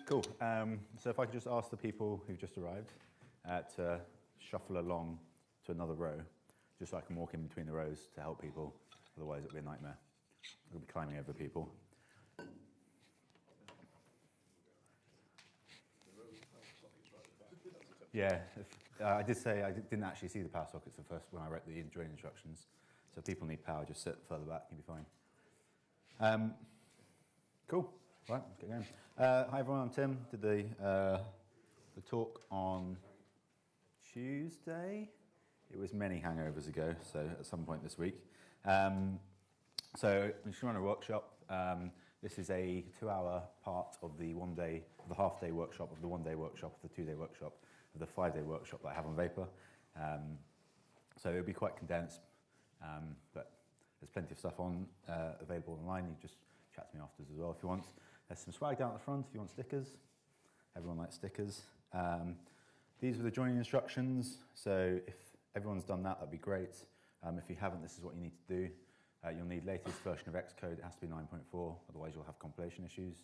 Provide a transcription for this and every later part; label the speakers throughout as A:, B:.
A: Cool. So if I could just ask the people who've just arrived to shuffle along to another row, just so I can walk in between the rows to help people. Otherwise, it'll be a nightmare. I'll be climbing over people. Yeah, I did say I didn't actually see the power sockets at first when I wrote the join instructions. So if people need power, just sit further back, you'll be fine. Cool. Right, let's get going. Hi everyone, I'm Tim. Did the talk on Tuesday. It was many hangovers ago, so at some point this week. So we just run a workshop. This is a 2-hour part of the the half-day workshop, of the one-day workshop, of the 2-day workshop, of the 5-day workshop that I have on Vapor. So it'll be quite condensed, but there's plenty of stuff on available online. You just chat to me afterwards as well if you want. There's some swag down at the front if you want stickers. Everyone likes stickers. These were the joining instructions, so if everyone's done that, that'd be great. If you haven't, this is what you need to do. You'll need latest version of Xcode. It has to be 9.4, otherwise you'll have compilation issues.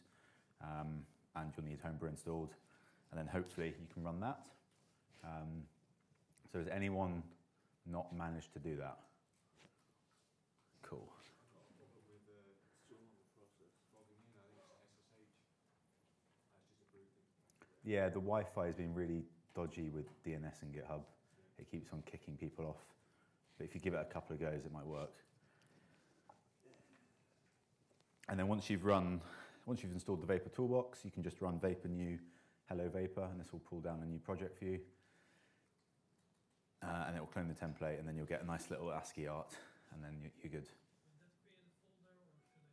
A: And you'll need Homebrew installed. And then hopefully you can run that. So has anyone not managed to do that? Cool. Yeah, the Wi-Fi has been really dodgy with DNS and GitHub. It keeps on kicking people off. But if you give it a couple of goes, it might work. And then once you've installed the Vapor toolbox, you can just run Vapor new hello Vapor, and this will pull down a new project for you. And it will clone the template, and then you'll get a nice little ASCII art, and then you're good.
B: Would that be in a folder, or should I?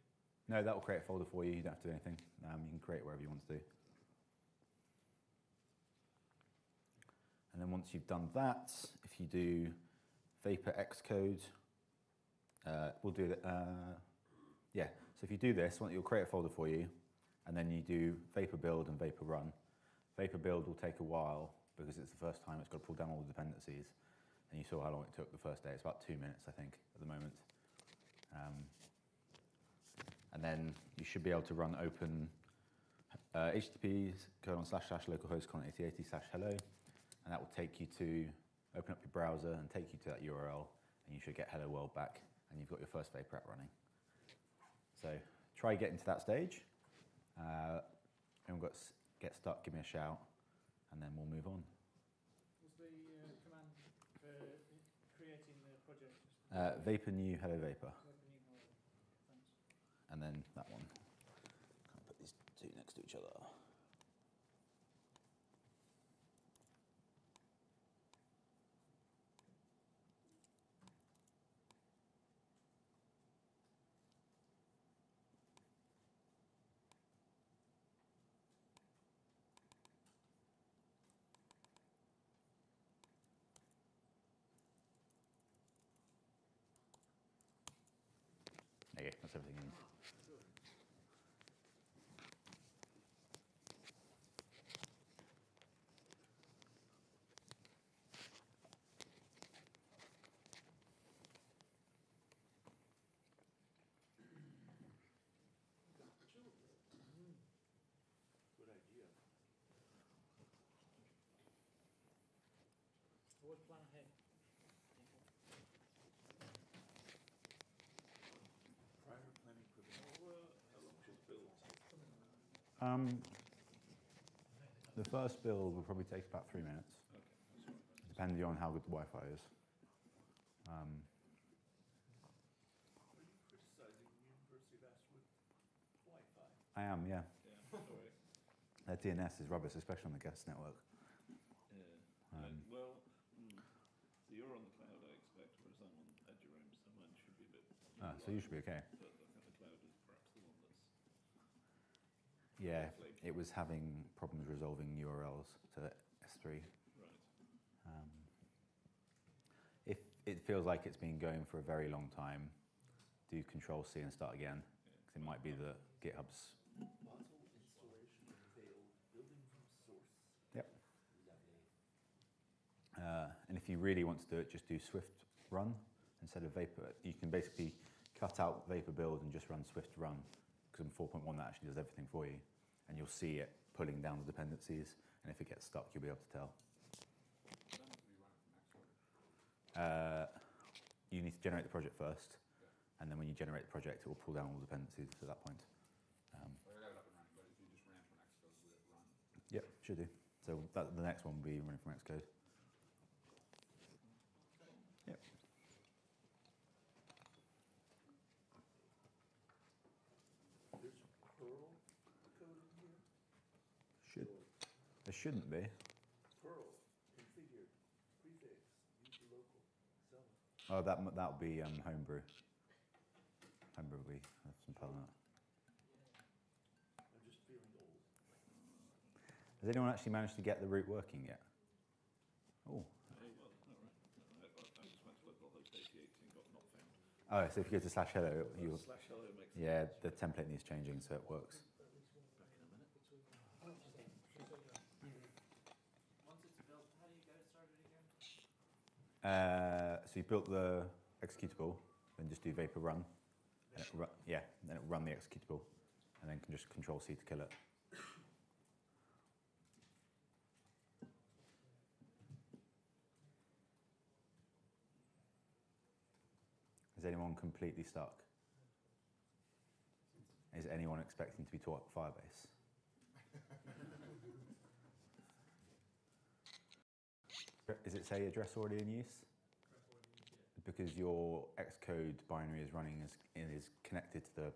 A: No, that will create a folder for you. You don't have to do anything. You can create wherever you want to do. And then once you've done that, if you do Vapor Xcode, we'll do that. Yeah, so if you do this, you'll create a folder for you, and then you do Vapor build and Vapor run. Vapor build will take a while because it's the first time it's got to pull down all the dependencies. And you saw how long it took the first day. It's about 2 minutes, I think, at the moment. And then you should be able to run open http://localhost/8080/hello, and that will take you to open up your browser and take you to that URL, and you should get Hello World back, and you've got your first Vapor app running. So try getting to that stage. Anyone get stuck, give me a shout, and then we'll move on.
B: Was the command for creating the project?
A: Vapor new hello Vapor.
B: Vapor new hello. Thanks.
A: And then that one. Can't put these two next to each other. Okay, that's everything you need.
C: Good idea.
B: Always plan ahead.
C: Prior planning prevents. How long should build take?
A: The first build will probably take about 3 minutes,
C: Okay, that's right.
A: depending on how good the Wi-Fi is.
C: Are you criticizing the University of Aberystwyth Wi-Fi?
A: I am, yeah.
C: Yeah, sorry.
A: Their DNS is rubbish, especially on the guest network.
C: Yeah. So you're on the cloud, I expect, whereas I'm on Edurome, so mine should be a bit.
A: So you should be okay.
C: But I think the cloud is perhaps the one that's.
A: Yeah, it was having problems resolving URLs to S3.
C: Right.
A: If it feels like it's been going for a very long time, do Control-C and start again, because it might be that GitHub's.
C: Module installation failed. Building from source.
A: Yep. And if you really want to do it, just do Swift run instead of Vapor. You can basically cut out Vapor build and just run Swift run, because in 4.1 that actually does everything for you. and you'll see it pulling down the dependencies, and if it gets stuck, you'll be able to tell. You need to generate the project first, and then when you generate the project, it will pull down all the dependencies at that point. Yep, should do. So the next one will be running from Xcode. Yep.
C: There's Perl code in here?
A: There shouldn't be.
C: Perl, configure, prefix, use the local, so.
A: Oh, that'll be homebrew. Homebrew will be some Perl in it.
C: I'm just feeling old.
A: Has anyone actually managed to get the route working yet? Oh.
C: Hey, well, all right. I just went to localhost 8080 and got not found.
A: Oh, so if you go to /hello, you'll.
C: Slash hello makes
A: Yeah, the template needs changing so it works.
C: back in a minute.
B: Once it's built, how do you get it started again?
A: So you built the executable, then just do vapor run. And then it'll run the executable, and then can just Control C to kill it. Is anyone completely stuck? Is anyone expecting to be taught Firebase? Is it say address already in use? Because your Xcode binary is running is connected to the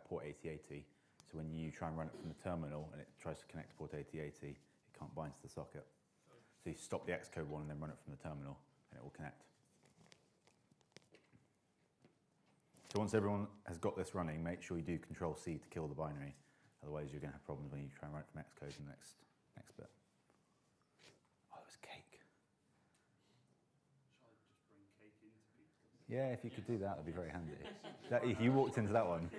A: port 8080. So when you try and run it from the terminal and it tries to connect to port 8080, it can't bind to the socket. So you stop the Xcode one and then run it from the terminal, and it will connect. So once everyone has got this running, make sure you do Control C to kill the binary. Otherwise, you're going to have problems when you try and run it from Xcode in the next bit. Oh, it was cake.
C: Shall I just bring cake into people?
A: Yeah, if you could do that, that'd be very handy. If you walked into that one.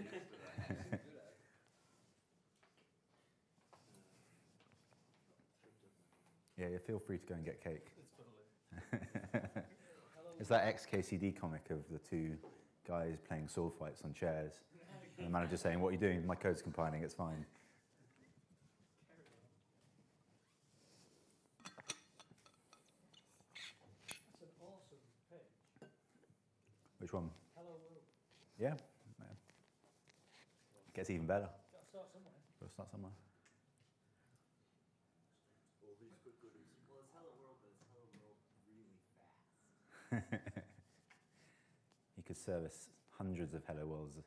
A: Yeah, feel free to go and get cake. It's that ex-KCD comic of the two guys playing sword fights on chairs. And the manager saying, "What are you doing? My code's compiling, it's fine."
B: That's an awesome page.
A: Which one?
B: Hello world.
A: Yeah. It gets even better.
B: Got to start somewhere.
A: Got to start somewhere.
C: All these good goodies.
D: Well, it's Hello World, but it's Hello World really fast.
A: You could service hundreds of hello worlds,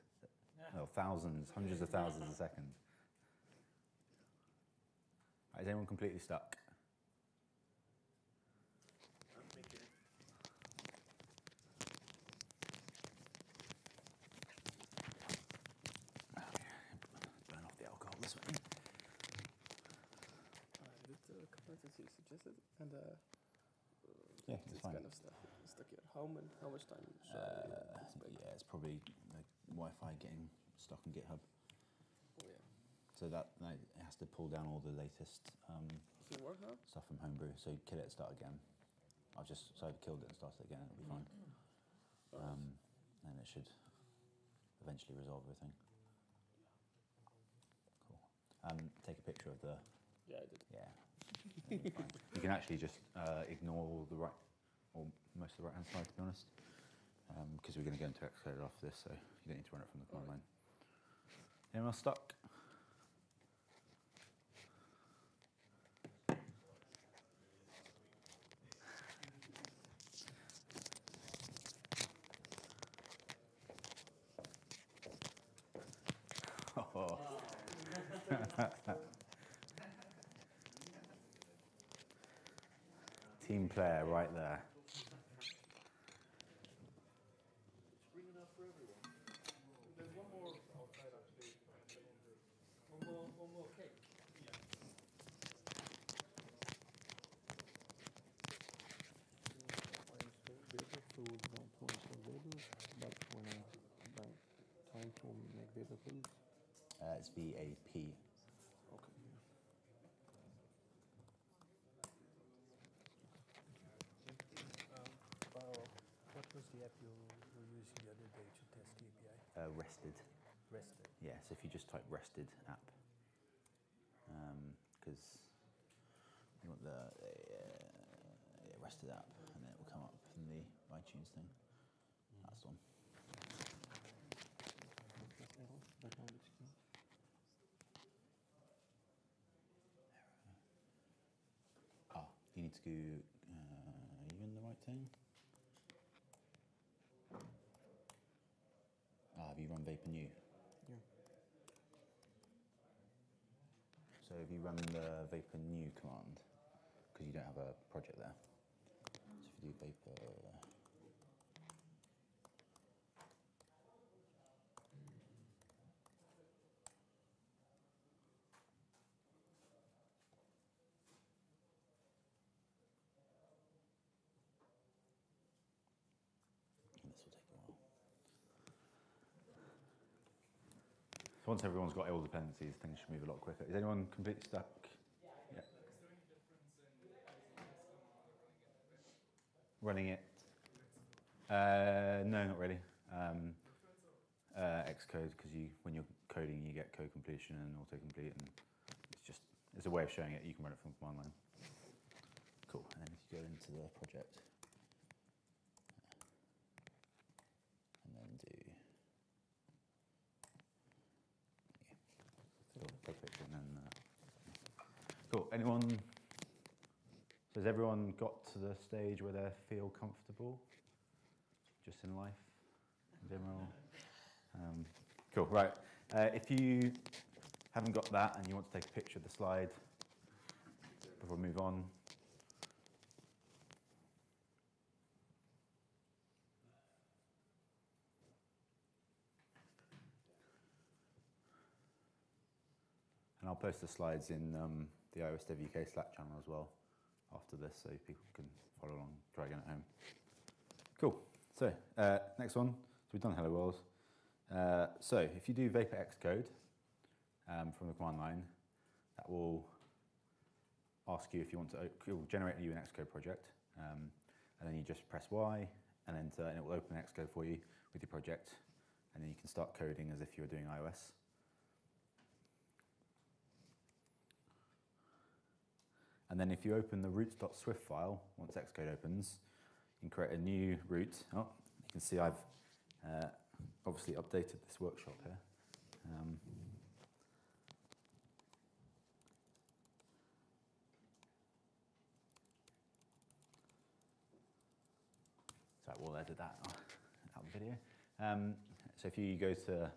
A: well, thousands, hundreds of thousands a second. Right, is anyone completely stuck?
C: I'm making it.
A: Burn off the alcohol this way.
E: Did the competency suggested and
A: Yeah, it's
E: this
A: fine.
E: kind of stuff stuck here. How much time should I expect?
A: Yeah, it's probably the Wi-Fi getting stuck on GitHub.
E: Oh yeah.
A: So that it has to pull down all the latest
E: Does it work now?
A: stuff from Homebrew. So you kill it, start again. I've just killed it and started again. It'll be fine. And it should eventually resolve everything. Cool. Take a picture of the.
E: Yeah, I did.
A: Yeah. It'll be fine. You can actually just ignore all the right, or most of the right-hand side, to be honest, because we're going to go into Xcode after this, so you don't need to run it from the command line. Anyone else stuck? Oh. Team player right there.
C: It's bring enough for everyone.
B: There's one more outside actually. One more cake.
E: Food don't want to labels, but when I time to make data tools.
A: It's VAP.
E: Okay.
F: What was the app you were using the other day to test the API?
A: Rested.
F: Rested.
A: Yeah, so if you just type rested app, rest of the app, and then it will come up in the iTunes thing. That's the one. You need to go, are you in the right thing? Have you run Vapor New?
E: Yeah.
A: So if you run the Vapor New command, because you don't have a project there. So if you do Vapor, and this will take a while. So once everyone's got all dependencies, things should move a lot quicker. Is anyone completely stuck? Yeah. Running it? No, not really. Xcode, because when you're coding, you get code completion and autocomplete, and it's a way of showing it. You can run it from command line. Cool. And then if you go into the project, and then do take a picture, and then cool. Anyone? So has everyone got to the stage where they feel comfortable, just in life, in general? Cool, right. If you haven't got that and you want to take a picture of the slide before we move on, and I'll post the slides in the iOSDevUK Slack channel as well after this, so people can follow along, try again at home. Cool. So next one. So we've done Hello World. So if you do Vapor Xcode from the command line, that will ask you if you want to, it will generate you an Xcode project, and then you just press Y and enter, and it will open Xcode for you with your project, and then you can start coding as if you were doing iOS. And then if you open the root.swift file, once Xcode opens, you can create a new root. Oh, you can see I've obviously updated this workshop here. So we'll edit that out of the video. So if you go to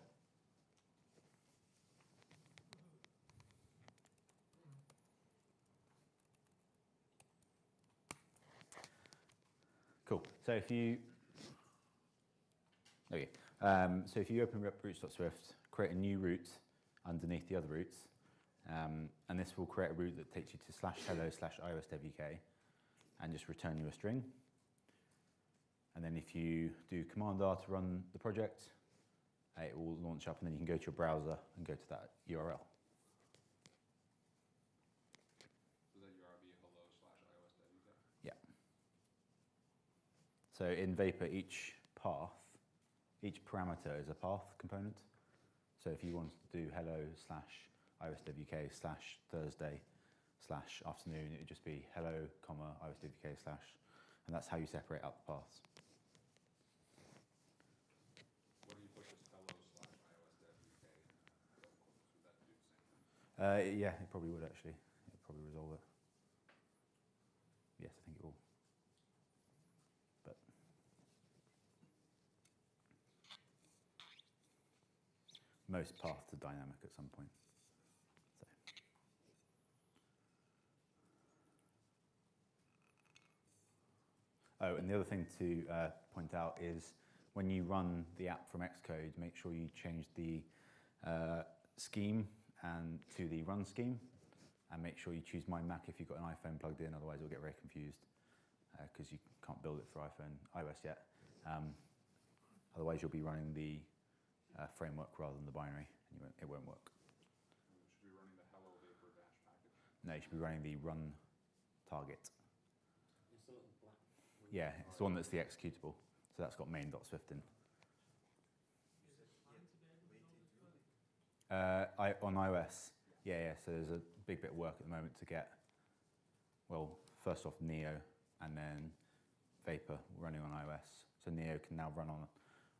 A: cool. So if you so if you open up root.swift, create a new root underneath the other roots, and this will create a root that takes you to /hello/iOSDevUK and just return you a string. And then if you do Command R to run the project, it will launch up, and then you can go to your browser and go to that URL.
G: So that URL be hello/iOSDevUK?
A: Yeah. So in Vapor, each parameter is a path component. So if you want to do hello/iOSDevUK/Thursday/afternoon, it would just be hello, iOSDevUK/, and that's how you separate out the paths.
G: What do you put as hello/iOSDevUK? Would that do the same thing?
A: Yeah, it probably would actually. It would probably resolve it. Yes, I think it will. But most paths are dynamic at some point. So. Oh, and the other thing to point out is when you run the app from Xcode, make sure you change the scheme and to the run scheme, and make sure you choose My Mac if you've got an iPhone plugged in, otherwise it'll get very confused because you can't build it for iOS yet. Otherwise you'll be running the framework rather than the binary, and it won't work.
G: Should be running the hello vapor dash package?
A: No, you should be running the run target.
D: It's the little black.
A: Yeah, it's the one that's the executable. So that's got main.swift in. On iOS, yeah. So there's a big bit of work at the moment to get, well, first off Neo and then Vapor running on iOS. So Neo can now run on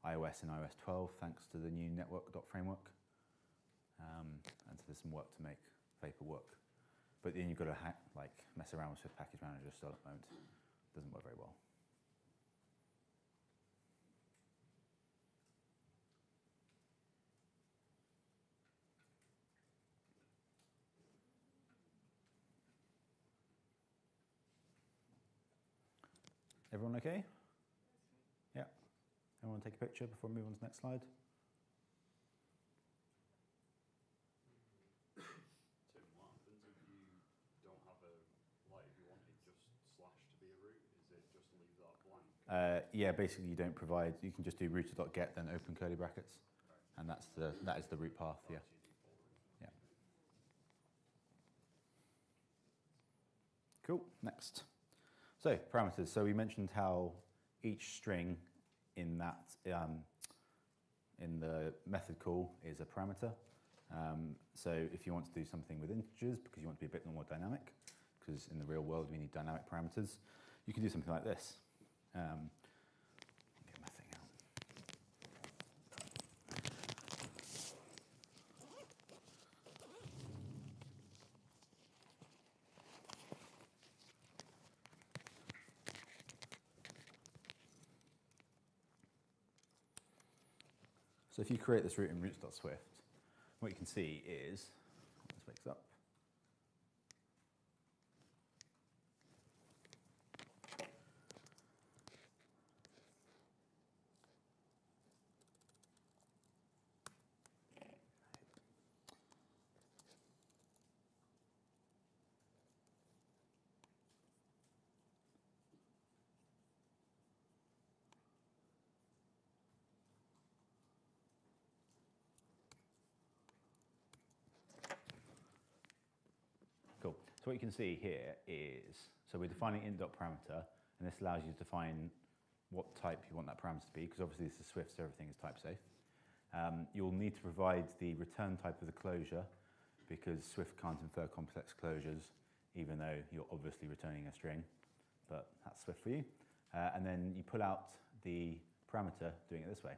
A: iOS and iOS 12 thanks to the new network.framework. And so there's some work to make Vapor work. But then you've got to mess around with Swift Package Manager still at the moment. It doesn't work very well. Everyone okay? Yeah. Everyone take a picture before we move on to the next slide?
H: Tim, what happens if you don't have a, if you wanted just slash to be a root, is it just leave that blank?
A: Yeah, basically you don't provide, you can just do router.get, then open curly brackets.
H: Right.
A: And that is the root path, yeah.
H: That's your default route.
A: Yeah. Cool, next. So, parameters. So we mentioned how each string in that in the method call is a parameter. So if you want to do something with integers, because you want to be a bit more dynamic, because in the real world we need dynamic parameters, you can do something like this. Get my thing out. So if you create this root in roots.swift, what you can see is, this wakes up. Cool. So what you can see here is, so we're defining int.parameter, and this allows you to define what type you want that parameter to be, because obviously this is Swift, so everything is type safe. You'll need to provide the return type of the closure, because Swift can't infer complex closures, even though you're obviously returning a string, but that's Swift for you. And then you pull out the parameter doing it this way.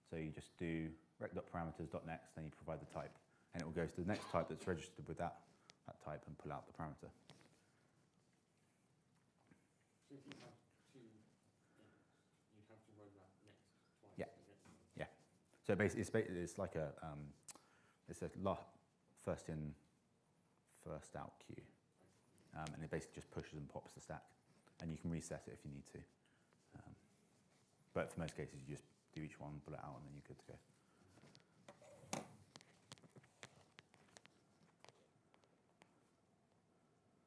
A: So you just do rec.parameters.next, then you provide the type, and it will go to the next type that's registered with that type and pull out the parameter.
D: So if you have two ints, you'd have to run that next twice
A: Yeah.
D: to get to them.
A: Yeah. So basically, it's like a first in, first out queue, and it basically just pushes and pops the stack, and you can reset it if you need to. But for most cases, you just do each one, pull it out, and then you're good to go.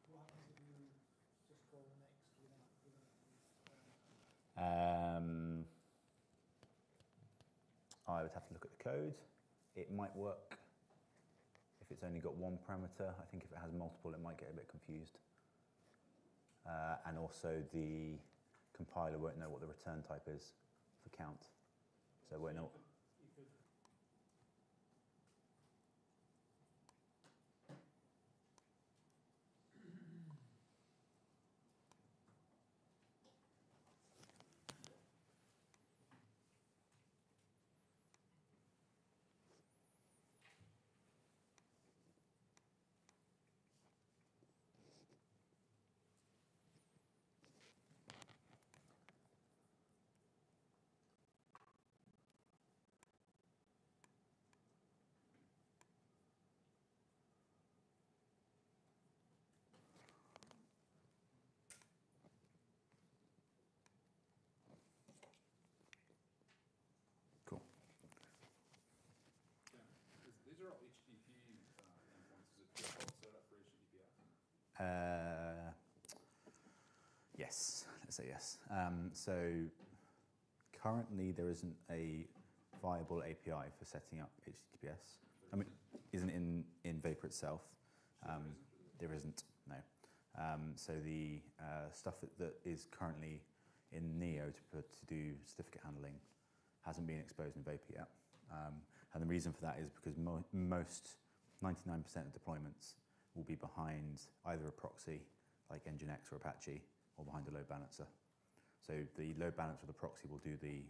B: What happens if you just call next without
A: I would have to look at the code. It might work if it's only got one parameter. I think if it has multiple, it might get a bit confused. And also the compiler won't know what the return type is for count. So it won't know.
B: you could
A: Cool.
G: Yeah. These are all HTTP endpoints. Is it default set up for HTTPS?
A: Yes, let's say yes. So currently there isn't a viable API for setting up HTTPS. I mean, isn't in Vapor itself. There isn't, no. So the stuff that is currently in Neo to do certificate handling hasn't been exposed in Vapor yet. And the reason for that is because most 99% of deployments will be behind either a proxy like Nginx or Apache, or behind a load balancer. So the load balancer or the proxy will do the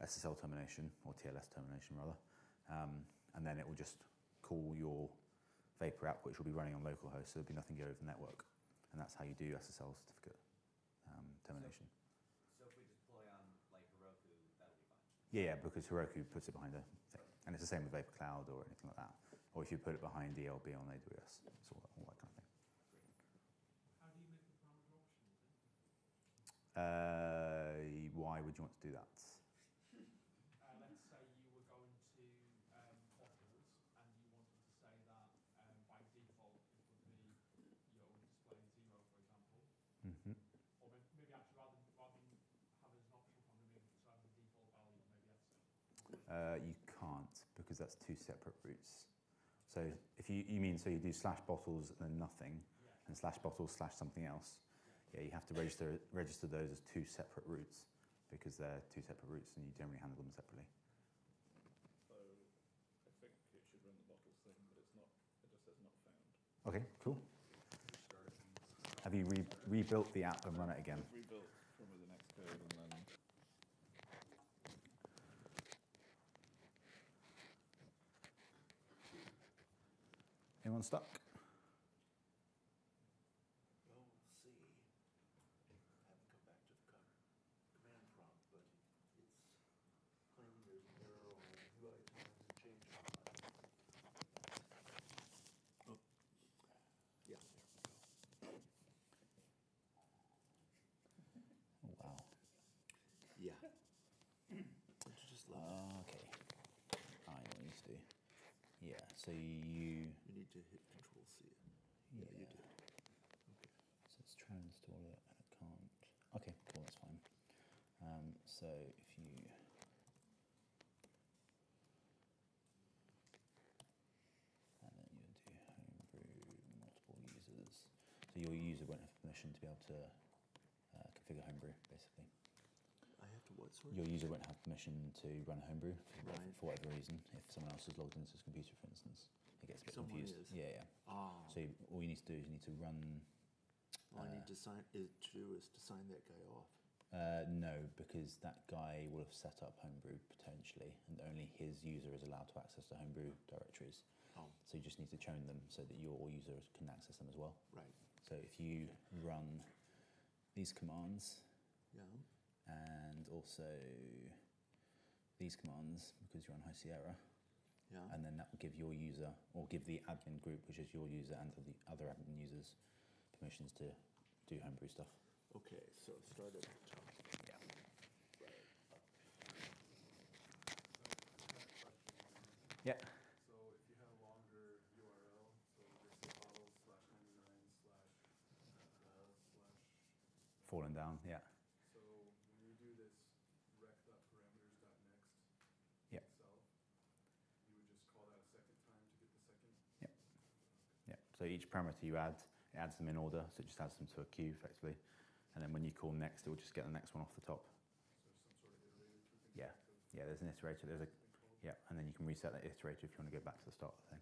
A: SSL termination, or TLS termination rather, and then it will just call your Vapor app, which will be running on localhost, so there'll be nothing go over the network. And that's how you do SSL certificate termination.
I: So if we deploy on like Heroku, that'll be fine?
A: Yeah, because Heroku puts it behind a thing. And it's the same with Vapor Cloud or anything like that. Or if you put it behind ELB on AWS, it's all that kind of thing.
B: How do you make the parameter optional then?
A: Why would you want to do that?
B: Let's say you were going to bottles and you wanted to say that by default it would be displaying 0, for example.
A: Mm-hmm.
B: Or maybe actually rather than have it as an optional parameter, maybe just have the default value, maybe that's
A: You can't, because that's two separate routes. So if you mean, so you do /bottles and then nothing, and /bottles / something else, yeah, you have to register those as two separate routes, because they're two separate routes and you generally handle them separately.
C: So I think it should run the bottles thing, but it's not. It just says not found.
A: Okay, cool. Have you rebuilt the app and run it again?
C: I've rebuilt from the next code and then.
A: Anyone stuck?
J: Well, we'll see. I haven't come back to the command prompt, but it's claiming there's an error on UI time and change time. Oh, yeah, there we go.
A: Oh, wow.
J: Yeah. Just let
A: Okay. I know what you need to do. Yeah, so you
J: need to hit Control C.
A: Yeah,
J: you did.
A: Okay. So it's trying to install it and it can't. Okay, cool, that's fine. So if you and then you do homebrew multiple users. So your user won't have permission to be able to configure homebrew, basically.
J: I have to what, sorry?
A: Your user won't have permission to run homebrew
J: Right.
A: for whatever reason. If someone else is logged into his computer, for instance, it gets a bit
J: Someone
A: confused.
J: is.
A: Yeah, yeah.
J: Ah.
A: So all you need to do is you need to run.
J: All I need to do is to sign that guy off.
A: No, because that guy will have set up homebrew potentially, and only his user is allowed to access the homebrew directories.
J: Oh.
A: So you just need to chown them so that your user can access them as well.
J: Right.
A: So if you run these commands,
J: Yeah.
A: and also these commands, because you're on High Sierra,
J: Yeah.
A: and then that will give your user, or give the admin group, which is your user and the other admin users, permissions to do homebrew stuff.
J: Okay, so start at the top.
A: Yeah. Yeah.
G: So if you have a longer URL, so just say bottles /99 /the/.
A: Fallen down, yeah.
G: So when you do this rec.parameters.next
A: Yep.
G: itself, you would just call that a second time to get the second?
A: Yep. Yep. So each parameter you add, it adds them in order, so it just adds them to a queue effectively. And then when you call next, it will just get the next one off the top.
G: So some sort of iterator keeping
A: Yeah.
G: track of
A: Yeah, there's an iterator. There's a yeah, and then you can reset that iterator if you want to go back to the start of the thing.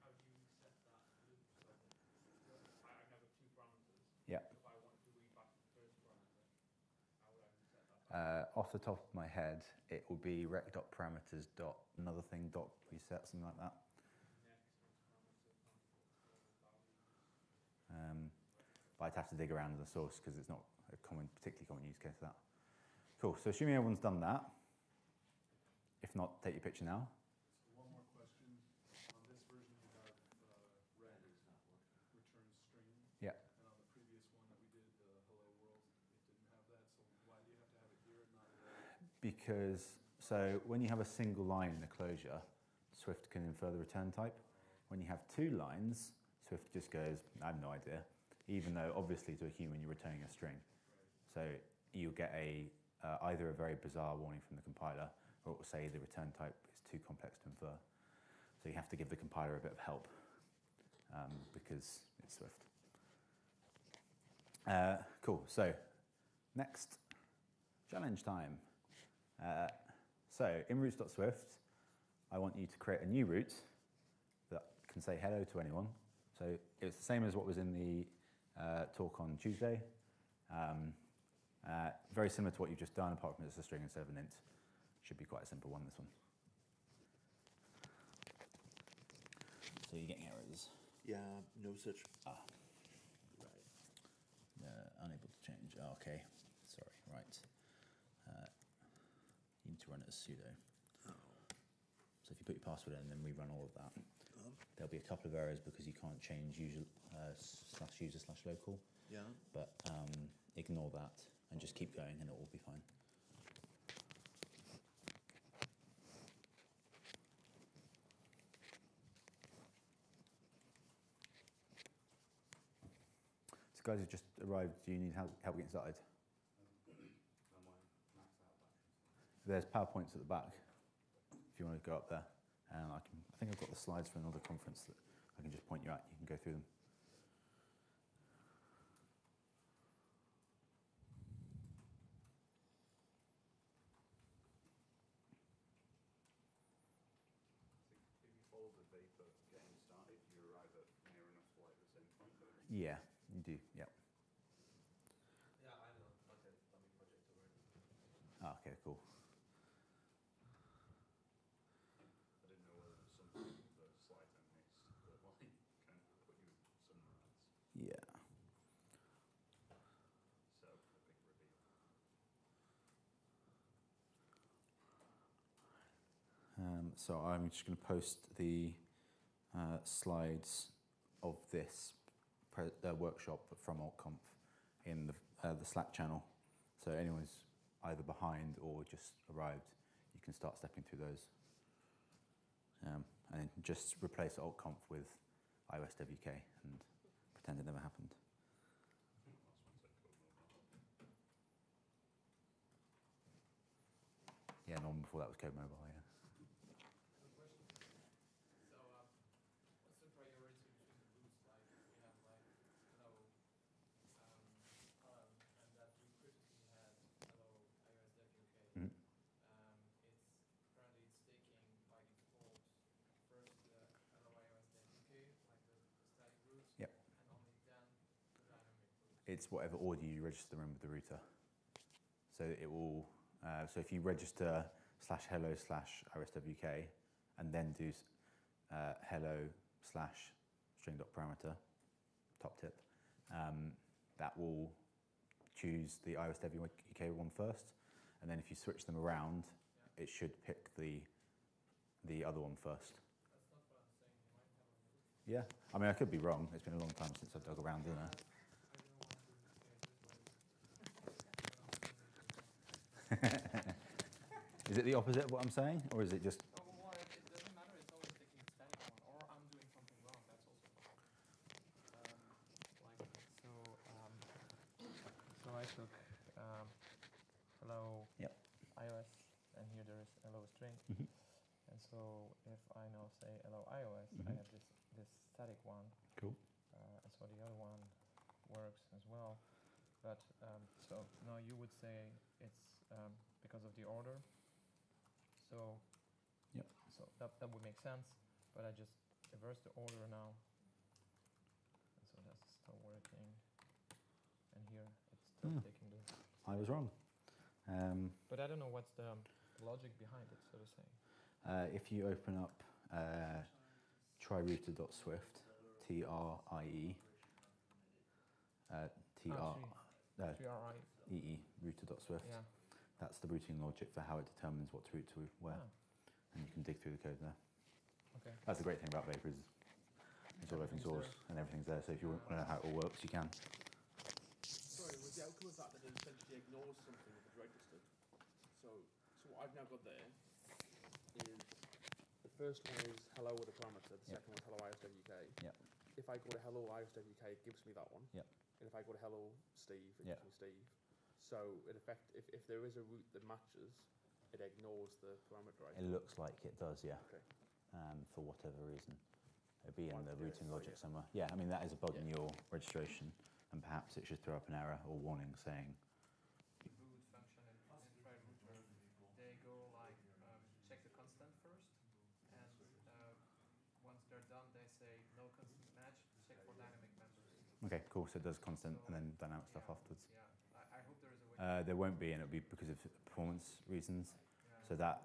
B: How do you set that loop? So I have two parameters.
A: Yeah.
B: If I want to read back to the first parameter, how would I reset that?
A: Off the top of my head, it will be rec.parameters dot another thing dot reset, something like that. But I'd have to dig around in the source because it's not a particularly common use case for that. Cool. So assuming everyone's done that, if not, take your picture now.
G: So one more question. On this version you have rec return string.
A: Yeah.
G: And on the previous one that we did, the hello world, it didn't have that. So why do you have to have it here and not there?
A: Because, so when you have a single line in a closure, Swift can infer the return type. When you have two lines, Swift just goes, I have no idea. Even though obviously to a human you're returning a string. So you'll get either a very bizarre warning from the compiler, or it will say the return type is too complex to infer. So you have to give the compiler a bit of help because it's Swift. Cool, so next, challenge time. So in routes.swift, I want you to create a new route that can say hello to anyone. So it's the same as what was in the talk on Tuesday. Very similar to what you've just done, apart from it's a string instead of an int. Should be quite a simple one, this one. So you're getting errors.
J: Yeah, no such.
A: Right. Unable to change. Oh, okay. Sorry. Right. You need to run it as sudo.
J: Oh.
A: So if you put your password in and then rerun all of that, there'll be a couple of errors because you can't change /user/local.
J: Yeah.
A: But ignore that and just keep going and it will be fine. So guys who just arrived, do you need help getting started? There's PowerPoints at the back if you want to go up there. And I think I've got the slides for another conference that I can just point you at. You can go through them.
H: If you follow the vapor getting started, you arrive at near enough to like the same point.
A: Yeah, you do. Yeah.
I: Yeah, I know. Okay, dummy project already.
A: Ah, okay, cool.
H: I didn't know whether there was something in the slides I missed that like kind of put you somewhere else.
A: Yeah.
H: So a big reveal.
A: So I'm just going to post the slides of this workshop from AltConf in the Slack channel. So anyone's either behind or just arrived, you can start stepping through those. And then just replace AltConf with iOSDevUK and pretend it never happened. Yeah, normal before that was Code Mobile, yeah.
B: So, what's the priority between the roots? Like, we have like hello, and that we previously had hello iOSDevUK.
A: Mhm.
B: Currently it's taking by default first the hello iOSDevUK, like the static roots,
A: Yep.
B: and only then the dynamic roots.
A: It's whatever order you register them in with the router. So it will. So if you register /hello/iOSDevUK and then do hello/string.parameter, top tip, that will choose the iOSDevUK one first, and then if you switch them around, it should pick the other one first.
B: That's not what I'm saying. You might have a root.
A: Yeah, I mean I could be wrong. It's been a long time since I've dug around in there.
B: I don't want to say this, but
A: Is it the opposite of what I'm saying, or is it just?
B: oh, well, it doesn't matter. It's always taking the static one, or I'm doing something wrong. That's also possible. So I took hello
A: Yep.
B: iOS, and here there is hello string.
A: Mhm.
B: And so if I now say hello iOS, I have this static one.
A: Cool.
B: And so the other one works as well. But so now you would say it's because of the order. So
A: Yep.
B: so that would make sense. But I just reverse the order now. And so that's still working. And here it's still taking the.
A: I was wrong.
B: But I don't know what's the logic behind it, so to say.
A: If you open up tryrouter.swift, TRIE, TREE, router.swift.
B: Yeah.
A: That's the routing logic for how it determines what to route to where.
B: Ah.
A: And you can dig through the code there.
B: Okay.
A: That's the great thing about Vapor is it's all open source and everything's there. So if you want to know how it all works, you can.
D: Sorry, was the outcome of that it essentially ignores something that was registered? So what I've now got there is the first one is hello with a parameter, the second one is hello iOSDevUK.
A: Yep.
D: If I go to hello iOSDevUK, it gives me that one.
A: Yep.
D: And if I go to hello Steve, it
A: Yep.
D: gives me Steve. So in effect, if there is a route that matches, it ignores the parameter.
A: It looks like it does, yeah.
D: Okay.
A: For whatever reason. It'd be in the routing logic somewhere. Yeah, I mean, that is a bug in your registration, and perhaps it should throw up an error or warning saying,
B: Root function and try router, they go like check the constant first, and once they're done, they say no constant match, check for dynamic members.
A: Okay, cool. So it does constant and then dynamic stuff afterwards.
B: Yeah, I hope there is a way.
A: There won't be, and it'll be because of performance reasons. So that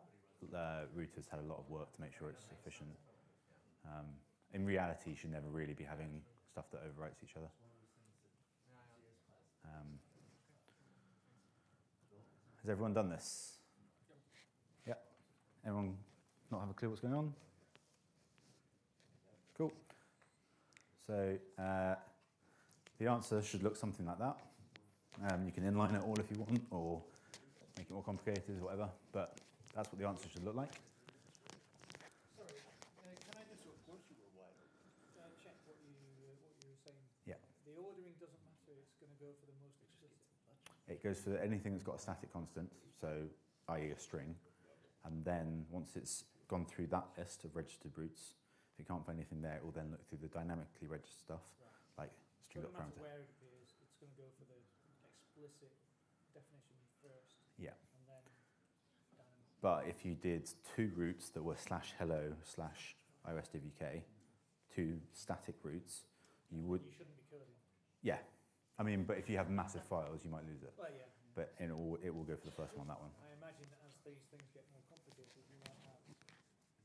A: router's had a lot of work to make sure it's efficient. In reality, you should never really be having stuff that overwrites each other. Has everyone done this? Yeah. Everyone not have a clue what's going on? Cool. So the answer should look something like that. You can inline it all if you want, or make it more complicated, whatever. But that's what the answer should look like.
F: Sorry, can I just check what you were saying?
A: Yeah.
F: The ordering doesn't matter, it's going to go for the most explicit.
A: It goes for anything that's got a static constant, so i.e. a string. And then once it's gone through that list of registered roots, if you can't find anything there, it will then look through the dynamically registered stuff, like string
F: So no matter
A: parameter.
F: where it appears, it's going to go for the explicit definition first.
A: Yeah.
F: And then dynamic.
A: But if you did two roots that were /hello/ iOSDevUK, two static roots, you would.
F: You shouldn't be coding.
A: Yeah. I mean, but if you have massive files, you might lose it.
F: Well, yeah.
A: But it will go for the first one, that one.
F: I imagine that as these things get more complicated, you might have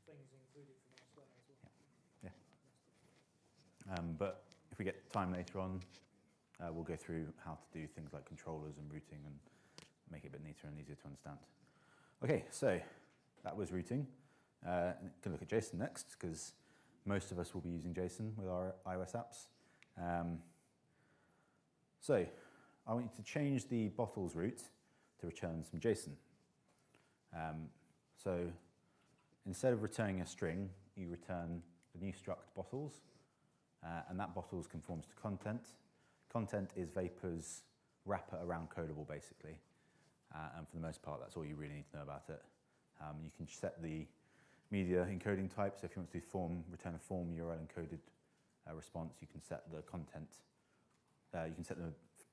F: things included from elsewhere as well.
A: Yeah. But if we get time later on, we'll go through how to do things like controllers and routing and make it a bit neater and easier to understand. Okay, so that was routing. Can look at JSON next, because most of us will be using JSON with our iOS apps. So I want you to change the bottles route to return some JSON. So instead of returning a string, you return the new struct bottles, and that bottles conforms to content. Content is Vapor's wrapper around Codable, basically. And for the most part, that's all you really need to know about it. You can set the media encoding type, so if you want to do form, return a form URL encoded response, you can set the content. You can set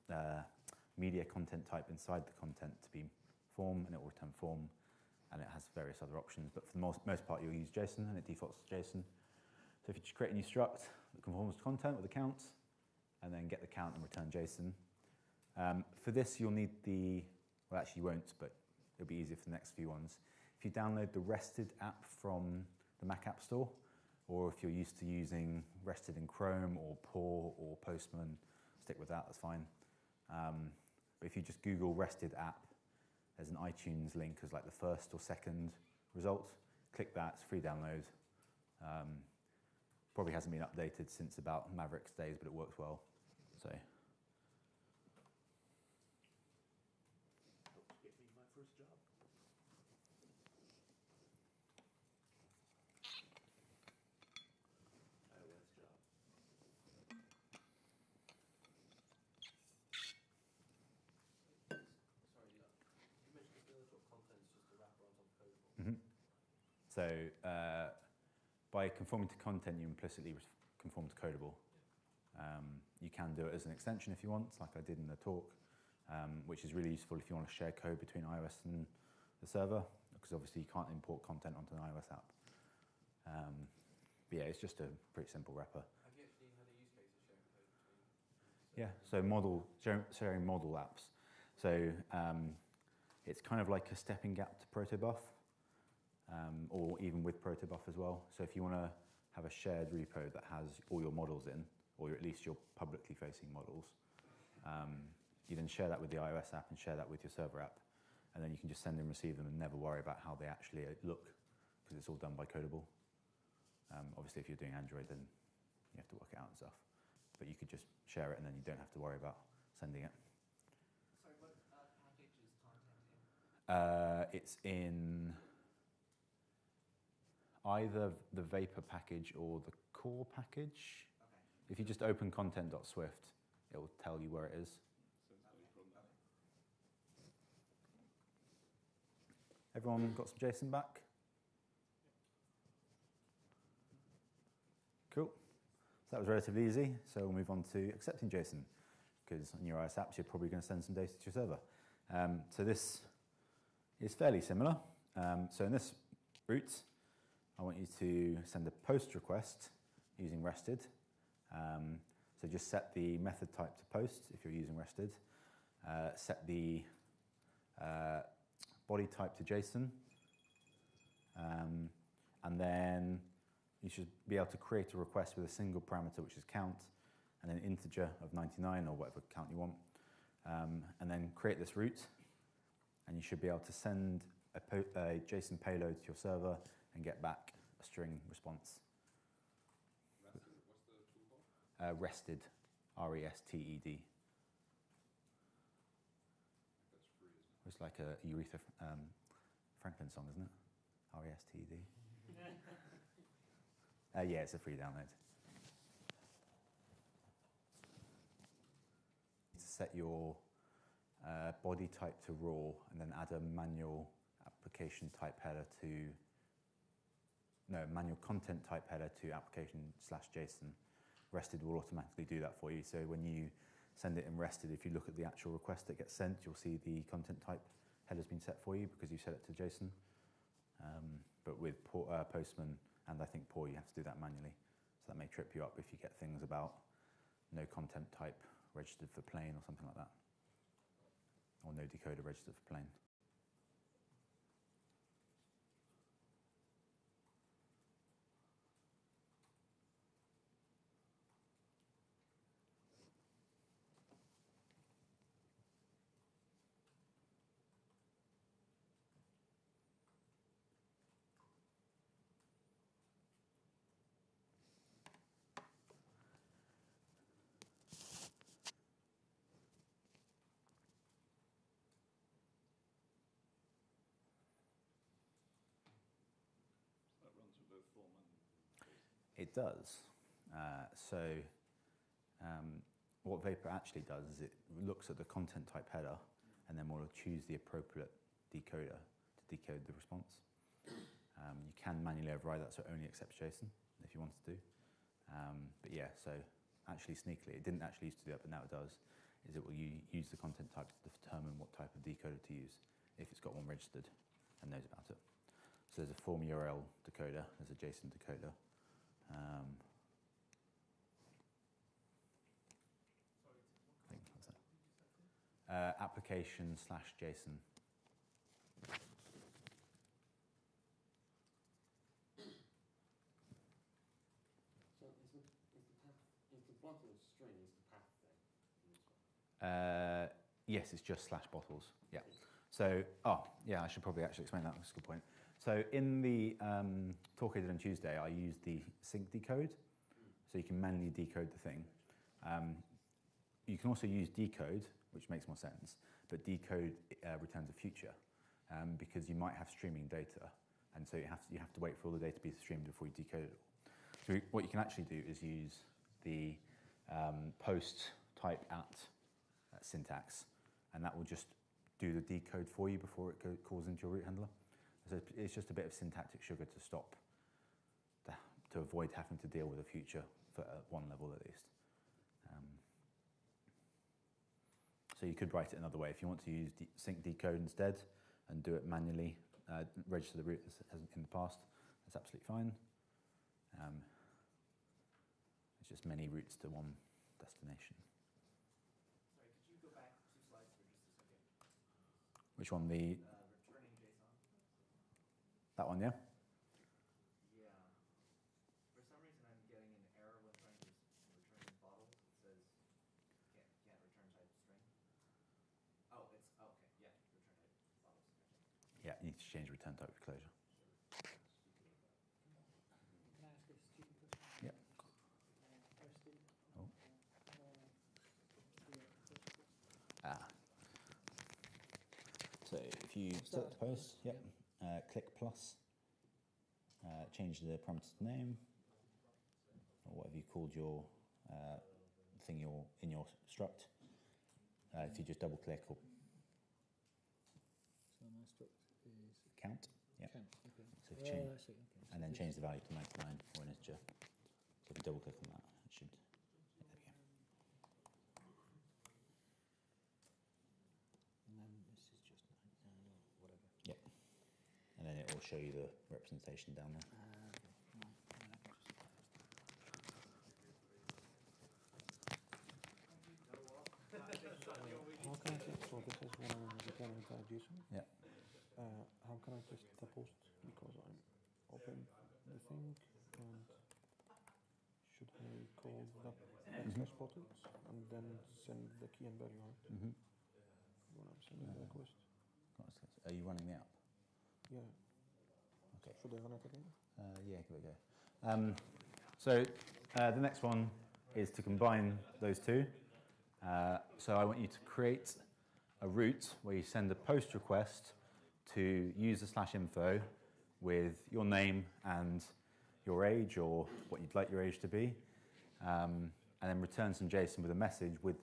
A: the media content type inside the content to be form, and it will return form, and it has various other options. But for the most part, you'll use JSON, and it defaults to JSON. So if you just create a new struct that conforms to content with a count, and then get the count and return JSON. For this, you'll need well, actually you won't, but it'll be easier for the next few ones. If you download the Rested app from the Mac App Store, or if you're used to using Rested in Chrome or Paw or Postman, stick with that, that's fine. But if you just Google Rested app, there's an iTunes link as like the first or second result. Click that, it's free download. Probably hasn't been updated since about Mavericks days, but it works well. So.
J: Helped get me my first job. iOS job.
I: Sorry, you mentioned the virtual content is just a wrapper on top of Codable.
A: Mm-hmm. So by conforming to content, you implicitly conform to Codable. You can do it as an extension if you want, like I did in the talk, which is really useful if you want to share code between iOS and the server, because obviously you can't import content onto an iOS app. But yeah, it's just a pretty simple wrapper.
I: Have you actually had a use case of sharing code between?
A: Yeah, so sharing model apps. So it's kind of like a stepping gap to protobuf, or even with protobuf as well. So if you want to have a shared repo that has all your models in, or at least your publicly facing models, you then share that with the iOS app and share that with your server app, and then you can just send and receive them and never worry about how they actually look, because it's all done by Codable. Obviously, if you're doing Android, then you have to work it out and stuff. But you could just share it, and then you don't have to worry about sending it.
I: Sorry, what package is content in?
A: It's in either the Vapor package or the core package.
I: Okay.
A: If you just open content.swift, it will tell you where it is. Everyone got some JSON back? Cool. So that was relatively easy. So we'll move on to accepting JSON, because on your iOS apps, you're probably going to send some data to your server. So this is fairly similar. So in this route, I want you to send a post request using Rested. So So just set the method type to post if you're using rested. Set the body type to JSON. And then you should be able to create a request with a single parameter, which is count, and an integer of 99 or whatever count you want. And then create this route, and you should be able to send a JSON payload to your server and get back a string response.
G: Rested? What's the tool called?
A: Rested, R-E-S-T-E-D.
G: That's free, isn't it?
A: It's like a Aretha Franklin song, isn't it? R-E-S-T-E-D. Yeah, it's a free download. Set your body type to raw, and then add a manual application type header to, no, manual content type header to application/JSON. Rested will automatically do that for you. So when you send it in rested, if you look at the actual request that gets sent, you'll see the content type header's been set for you because you set it to JSON. But with Postman and I think POR, you have to do that manually. So that may trip you up if you get things about no content type registered for plain or something like that. Or no decoder registered for plain.
C: That runs with both form and JSON.
A: It does. What Vapor actually does is it looks at the content type header and then will choose the appropriate decoder to decode the response. You can manually override that so it only accepts JSON if you wanted to. But yeah, so actually sneakily, it didn't actually used to do that, but now it does, is it will use the content type to determine what type of decoder to use if it's got one registered and knows about it. So there's a form URL decoder, there's a JSON decoder. I think that's it. Application/JSON.
J: So is the bottle string is the path thing in this one?
A: Yes, it's just /bottles. Yeah. So, yeah, I should probably actually explain that. That's a good point. So in the talk I did on Tuesday, I used the sync decode, so you can manually decode the thing. You can also use decode, which makes more sense, but decode returns a future because you might have streaming data, and so you have to wait for all the data to be streamed before you decode it all. So what you can actually do is use the post type at syntax, and that will just do the decode for you before it calls into your root handler. So it's just a bit of syntactic sugar to stop, to avoid having to deal with a future for one level at least. So you could write it another way. If you want to use sync decode instead and do it manually, register the root as in the past, that's absolutely fine. It's just many routes to one destination.
I: Sorry, could you go back 2 slides for just a second?
A: Which one? The
I: Returning JSON.
A: that one, yeah?
I: Yeah. For some reason, I'm getting an error when trying to return bottles. It says can't return type string. Oh, it's okay. Yeah, return type bottles. Gotcha.
A: Yeah, you need to change return type to closure.
F: Can I ask a stupid question?
A: Yeah.
F: Rested.
A: Oh.
F: Yeah.
A: So if you start the post, yep, click plus, change the parameter to name, or whatever you called your thing in your struct. If you just double click or
E: So my struct is
A: count, yeah.
E: count. Okay.
A: So if you change,
E: I see. Okay.
A: and then change the value to 99 or an integer. So if you double click on that, it should. There we go.
E: And then this is just 99 or whatever.
A: Yep. And then it will show you the representation down there.
E: Okay. Right. And I can just sending the JSON.
A: Yeah.
E: How can I test the post? Because I'm open the thing and should I call the access button and then send the key and value out when I'm sending the request?
A: Are you running the app?
E: Yeah.
A: Okay.
E: Should I run it again?
A: Yeah, give it a go. So the next one is to combine those two. So I want you to create a route where you send a post request to user/info with your name and your age or what you'd like your age to be, and then return some JSON with a message with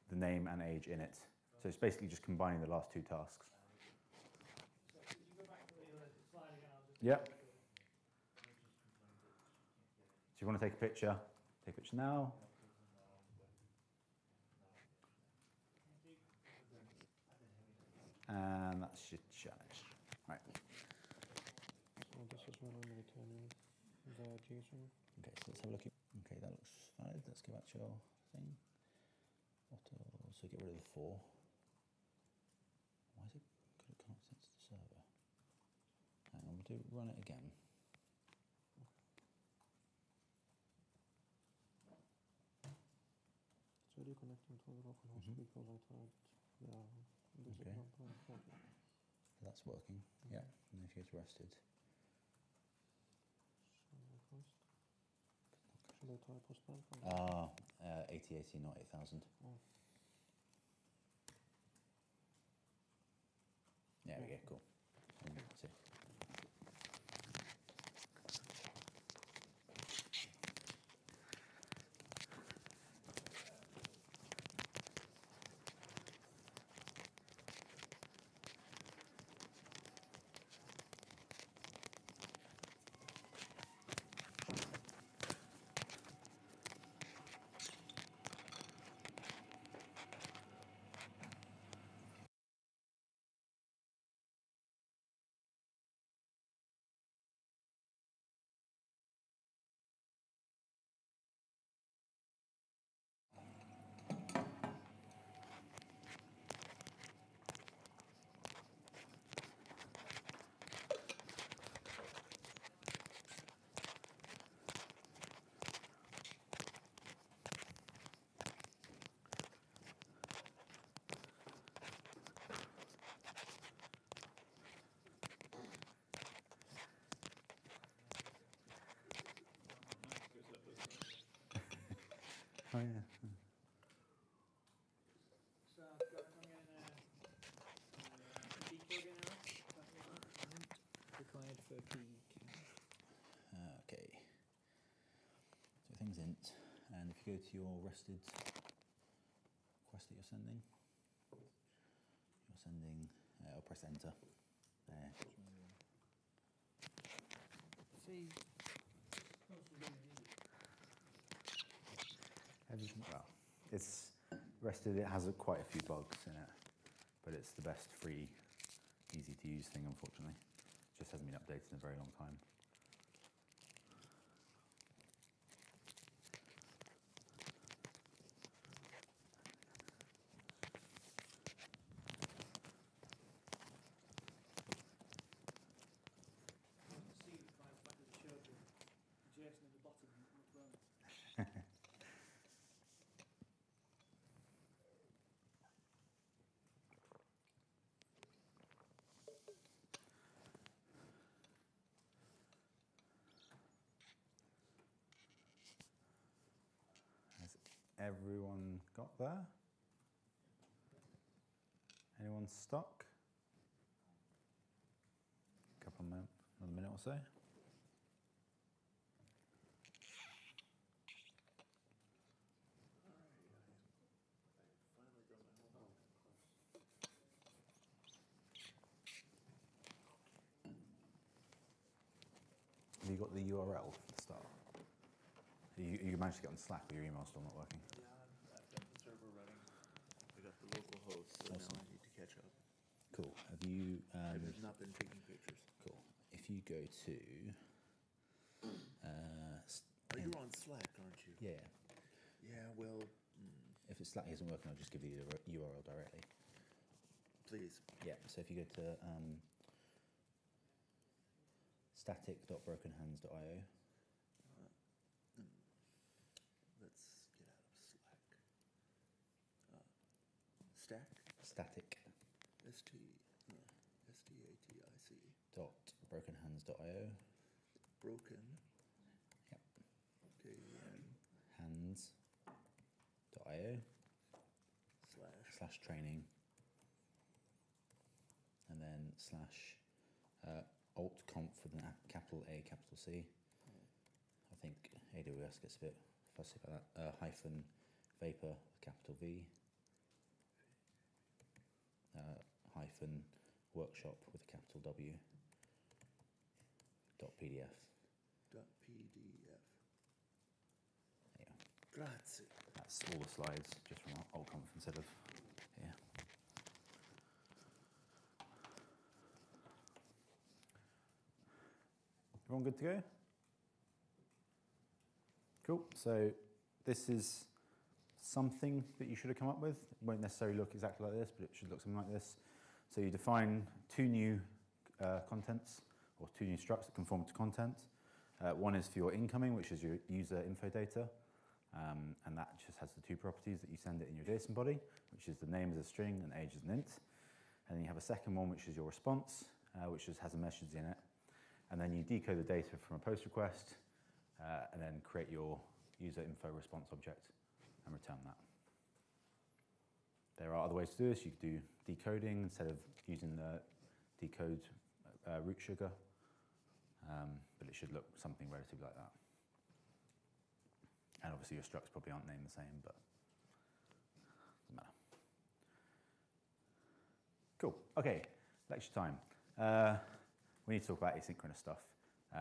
A: the name and age in it. So it's basically just combining the last two tasks.
F: So could you go back to the slide again? I'll just
A: Yep. So if you want to take a picture now. And that's your challenge. Right.
E: So this is when I'm returning the JSON.
A: Okay, so let's have a look. Okay, that looks valid. Let's go back to your thing. So get rid of the 4. Why is it could it connect to the server? Hang on, we'll run it again.
E: It's already connecting to the localhost because I tried this
A: Okay.
E: example and tried it.
A: That's working. Yeah. And if you get rested.
E: So request. Should I try post bank?
A: 8080, not 8000.
E: Oh.
A: There we go, cool. That's it. Oh yeah.
F: So I've got I'm getting decoder now. Required for
A: Okay. So things int, and if you go to your rested request that you're sending, I'll press enter. There.
F: See.
A: Everything, well, it's rested. It has quite a few bugs in it, but it's the best free, easy to use thing. Unfortunately, it just hasn't been updated in a very long time.
F: See by the fact that it showed the JSON at the bottom, not front.
A: Has everyone got there? Anyone stuck? Couple of minutes, another minute or so. Have you got the URL for the start? You managed to get on Slack, but your email's still not working.
J: Yeah, I've got the server running. I got the local host, so
A: Awesome.
J: now I need to catch up.
A: Cool. Have you?
J: I have not been taking pictures.
A: Cool. If you go to.
J: Oh, you're on Slack, aren't you?
A: Yeah.
J: Yeah, well,
A: If it's Slack isn't working, I'll just give you the URL directly.
J: Please.
A: Yeah, so if you go to static.brokenhands.io,
J: Let's get out of Slack. Stack?
A: static
J: S-T-A-T-I-C.
A: dot brokenhands.io,
J: Broken.
A: Yep.
J: K-E-N
A: hands.io
J: /
A: training, and then / alt-conf with a capital A, capital C. I think AWS gets a bit fussy about that. Hyphen vapor, capital V. Hyphen workshop with a capital W. .pdf.
J: .pdf.
A: Yeah.
J: Grazie.
A: That's all the slides, just from alt-conf instead of here. Everyone good to go? Cool. So this is something that you should have come up with. It won't necessarily look exactly like this, but it should look something like this. So you define two new contents, or two new structs that conform to content. One is for your incoming, which is your user info data. And that just has the two properties that you send it in your JSON body, which is the name as a string and age as an int. And then you have a second one, which is your response, which just has a message in it. And then you decode the data from a post request, and then create your user info response object and return that. There are other ways to do this. You could do decoding instead of using the decode root sugar, but it should look something relatively like that. And obviously your structs probably aren't named the same, but doesn't matter. Cool. Okay, lecture time. We need to talk about asynchronous stuff,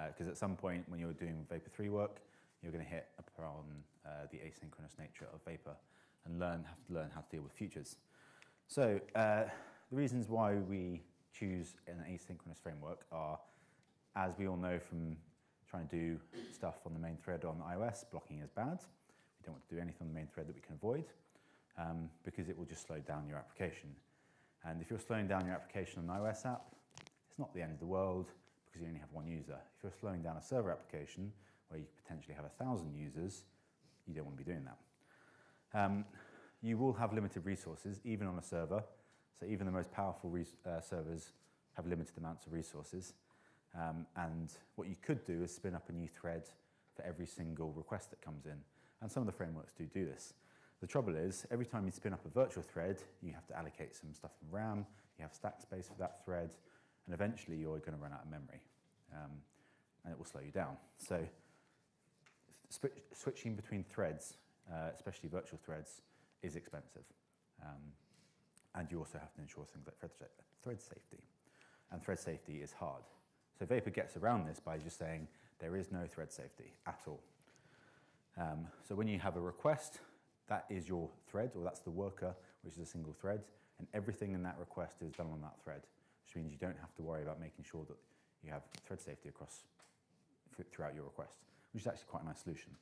A: because at some point when you're doing Vapor 3 work, you're going to hit upon the asynchronous nature of Vapor and have to learn how to deal with futures. So the reasons why we choose an asynchronous framework are, as we all know from trying to do stuff on the main thread on iOS, blocking is bad. We don't want to do anything on the main thread that we can avoid, because it will just slow down your application. And if you're slowing down your application on an iOS app, it's not the end of the world, because you only have one user. If you're slowing down a server application where you could potentially have 1,000 users, you don't want to be doing that. You will have limited resources, even on a server. So even the most powerful servers have limited amounts of resources. And what you could do is spin up a new thread for every single request that comes in. And some of the frameworks do this. The trouble is, every time you spin up a virtual thread, you have to allocate some stuff in RAM, you have stack space for that thread, and eventually you're going to run out of memory. And it will slow you down. So switching between threads, especially virtual threads, is expensive. And you also have to ensure things like thread safety. And thread safety is hard. So Vapor gets around this by just saying there is no thread safety at all. So when you have a request, that is your thread, or that's the worker, which is a single thread, and everything in that request is done on that thread, which means you don't have to worry about making sure that you have thread safety throughout your request, which is actually quite a nice solution.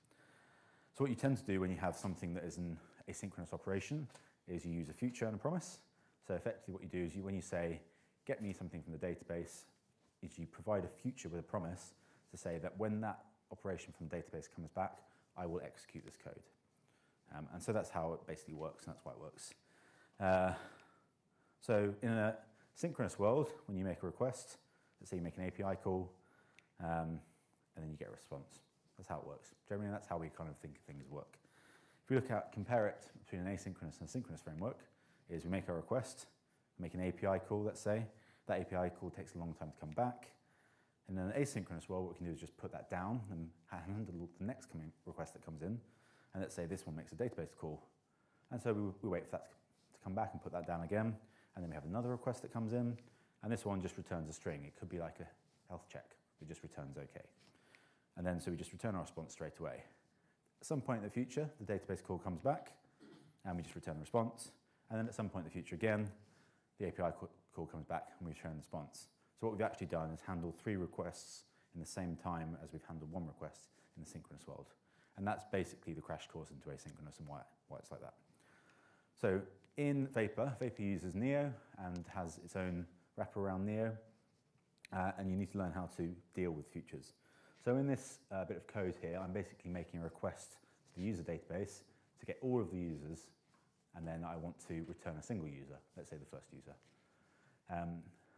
A: So what you tend to do when you have something that is an asynchronous operation is you use a future and a promise. So effectively what you do is when you say, get me something from the database, is you provide a future with a promise to say that when that operation from the database comes back, I will execute this code. And so that's how it basically works, and that's why it works. So in a synchronous world, when you make a request, let's say you make an API call, and then you get a response. That's how it works. Generally, that's how we kind of think things work. If we compare it between an asynchronous and a synchronous framework, is we make a request, make an API call, let's say. That API call takes a long time to come back. And in an asynchronous world, what we can do is just put that down and handle the next request that comes in. And let's say this one makes a database call. And so we wait for that to come back and put that down again. And then we have another request that comes in. And this one just returns a string. It could be like a health check. It just returns OK. And then so we just return our response straight away. At some point in the future, the database call comes back, and we just return the response. And then at some point in the future again, the API call comes back, and we return the response. So what we've actually done is handle 3 requests in the same time as we've handled 1 request in the synchronous world. And that's basically the crash course into asynchronous and why it's like that. So In Vapor, Vapor uses Neo and has its own wrapper around Neo, and you need to learn how to deal with futures. So in this bit of code here, I'm basically making a request to the user database to get all of the users, and then I want to return a single user, let's say the first user.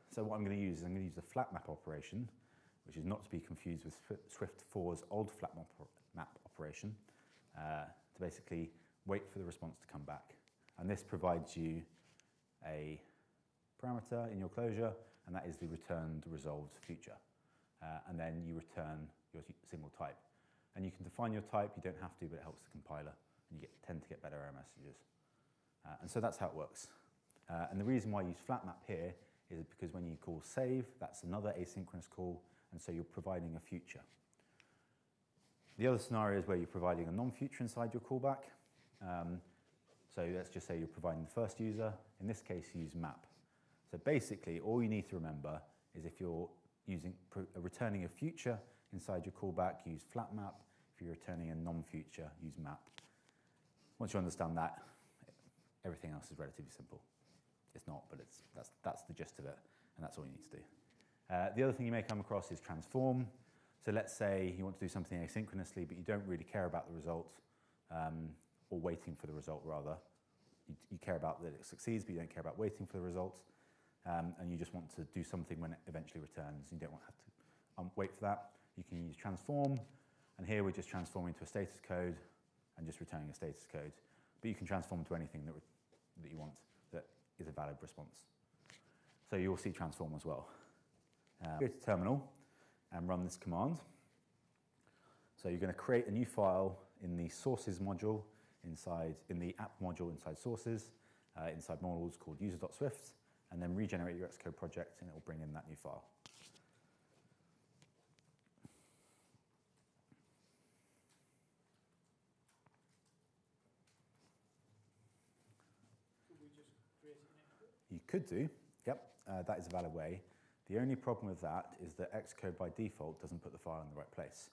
A: So what I'm going to use is I'm going to use the flat map operation, which is not to be confused with Swift4's old flat map operation, to basically wait for the response to come back. And this provides you a parameter in your closure, and that is the returned resolved future. And then you return your single type. And you can define your type, you don't have to, but it helps the compiler, and you tend to get better error messages. And so that's how it works. And the reason why I use flat map here is because when you call save, that's another asynchronous call, and so you're providing a future. The other scenario is where you're providing a non-future inside your callback. So let's just say you're providing the first user. In this case, you use map. So basically, all you need to remember is if you're returning a future inside your callback, use flat map. If you're returning a non-future, use map. Once you understand that, everything else is relatively simple. It's not, but that's the gist of it, and that's all you need to do. The other thing you may come across is transform. So let's say you want to do something asynchronously, but you don't really care about the result, or waiting for the result, rather. You care about that it succeeds, but you don't care about waiting for the result, and you just want to do something when it eventually returns. You don't want to have to wait for that. You can use transform, and here we're just transforming to a status code and just returning a status code. But you can transform to anything that you want that is a valid response. So you'll see transform as well. Go to terminal and run this command. So you're going to create a new file in the sources module in the app module inside sources, inside models called user.swift, and then regenerate your Xcode project, and it will bring in that new file.
F: Could we just create it next to it?
A: You could do, yep, that is a valid way. The only problem with that is that Xcode by default doesn't put the file in the right place.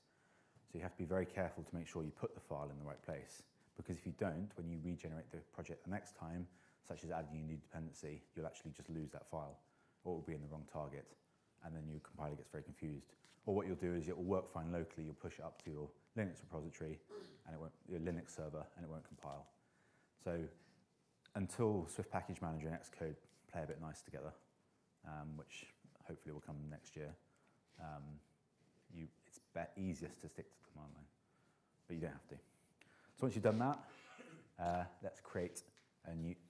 A: So you have to be very careful to make sure you put the file in the right place. Because if you don't, when you regenerate the project the next time, such as adding a new dependency, you'll actually just lose that file, or it will be in the wrong target, and then your compiler gets very confused. Or what you'll do is it will work fine locally, you'll push it up to your Linux repository, and your Linux server, and it won't compile. So until Swift Package Manager and Xcode play a bit nice together, which hopefully will come next year, it's easiest to stick to the command line, but you don't have to. So once you've done that, let's create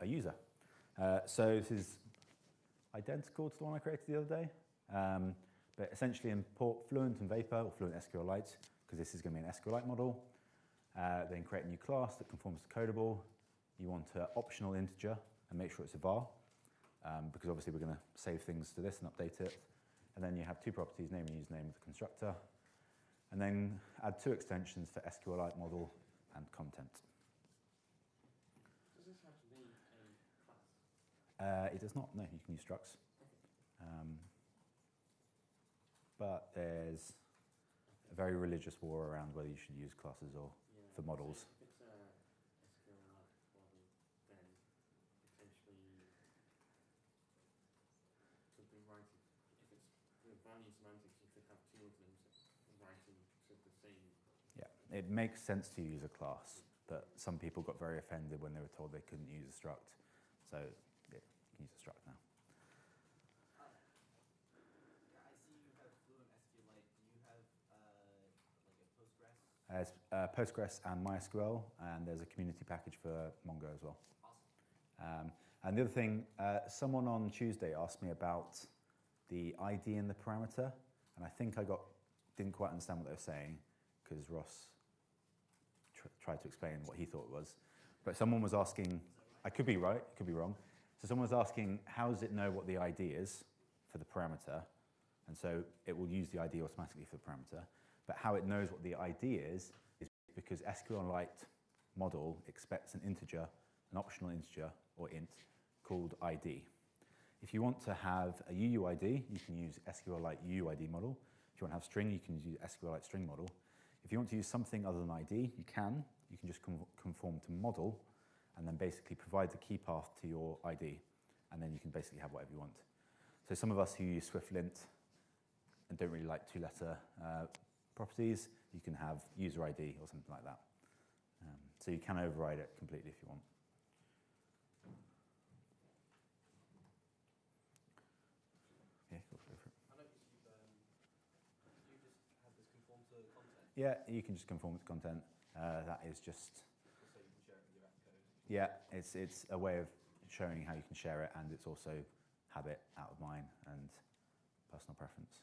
A: a user. So this is identical to the one I created the other day, but essentially import Fluent and Vapor, or Fluent SQLite, because this is going to be an SQLite model. Then create a new class that conforms to Codable. You want an optional integer and make sure it's a var, because obviously we're going to save things to this and update it. And then you have two properties, name and username of the constructor. And then add two extensions for SQLite model and content.
D: Does this have to be a class?
A: It does not, no, you can use structs. But there's a very religious war around whether you should use classes or for models.
D: If it's a SQLite model, then potentially something writing. If it's the value semantics, you could have two of them writing to the same.
A: Yeah, it makes sense to use a class, but some people got very offended when they were told they couldn't use a struct. So yeah, you can use a struct now.
I: I see you have Fluent SQLite. Do you have like a Postgres?
A: There's Postgres and MySQL, and there's a community package for Mongo as well.
I: Awesome.
A: And the other thing, someone on Tuesday asked me about the ID in the parameter, and I think I didn't quite understand what they were saying, because Ross tried to explain what he thought it was. But someone was asking, I could be right, it could be wrong. So someone was asking, how does it know what the ID is for the parameter? And so it will use the ID automatically for the parameter. But how it knows what the ID is because SQLite model expects an integer, an optional integer, or int, called ID. If you want to have a UUID, you can use SQLite UUID model. If you want to have string, you can use SQLite string model. If you want to use something other than ID, you can. You can just conform to model, and then basically provide the key path to your ID, and then you can basically have whatever you want. So some of us who use SwiftLint and don't really like two-letter properties, you can have user ID or something like that. So you can override it completely if you want. Yeah, go for it.
I: I noticed you just had this conform to content.
A: Yeah, you can just conform to content. That is just
I: So you can share it with your app code.
A: yeah, it's a way of showing how you can share it, and it's also habit, out of mine, and personal preference.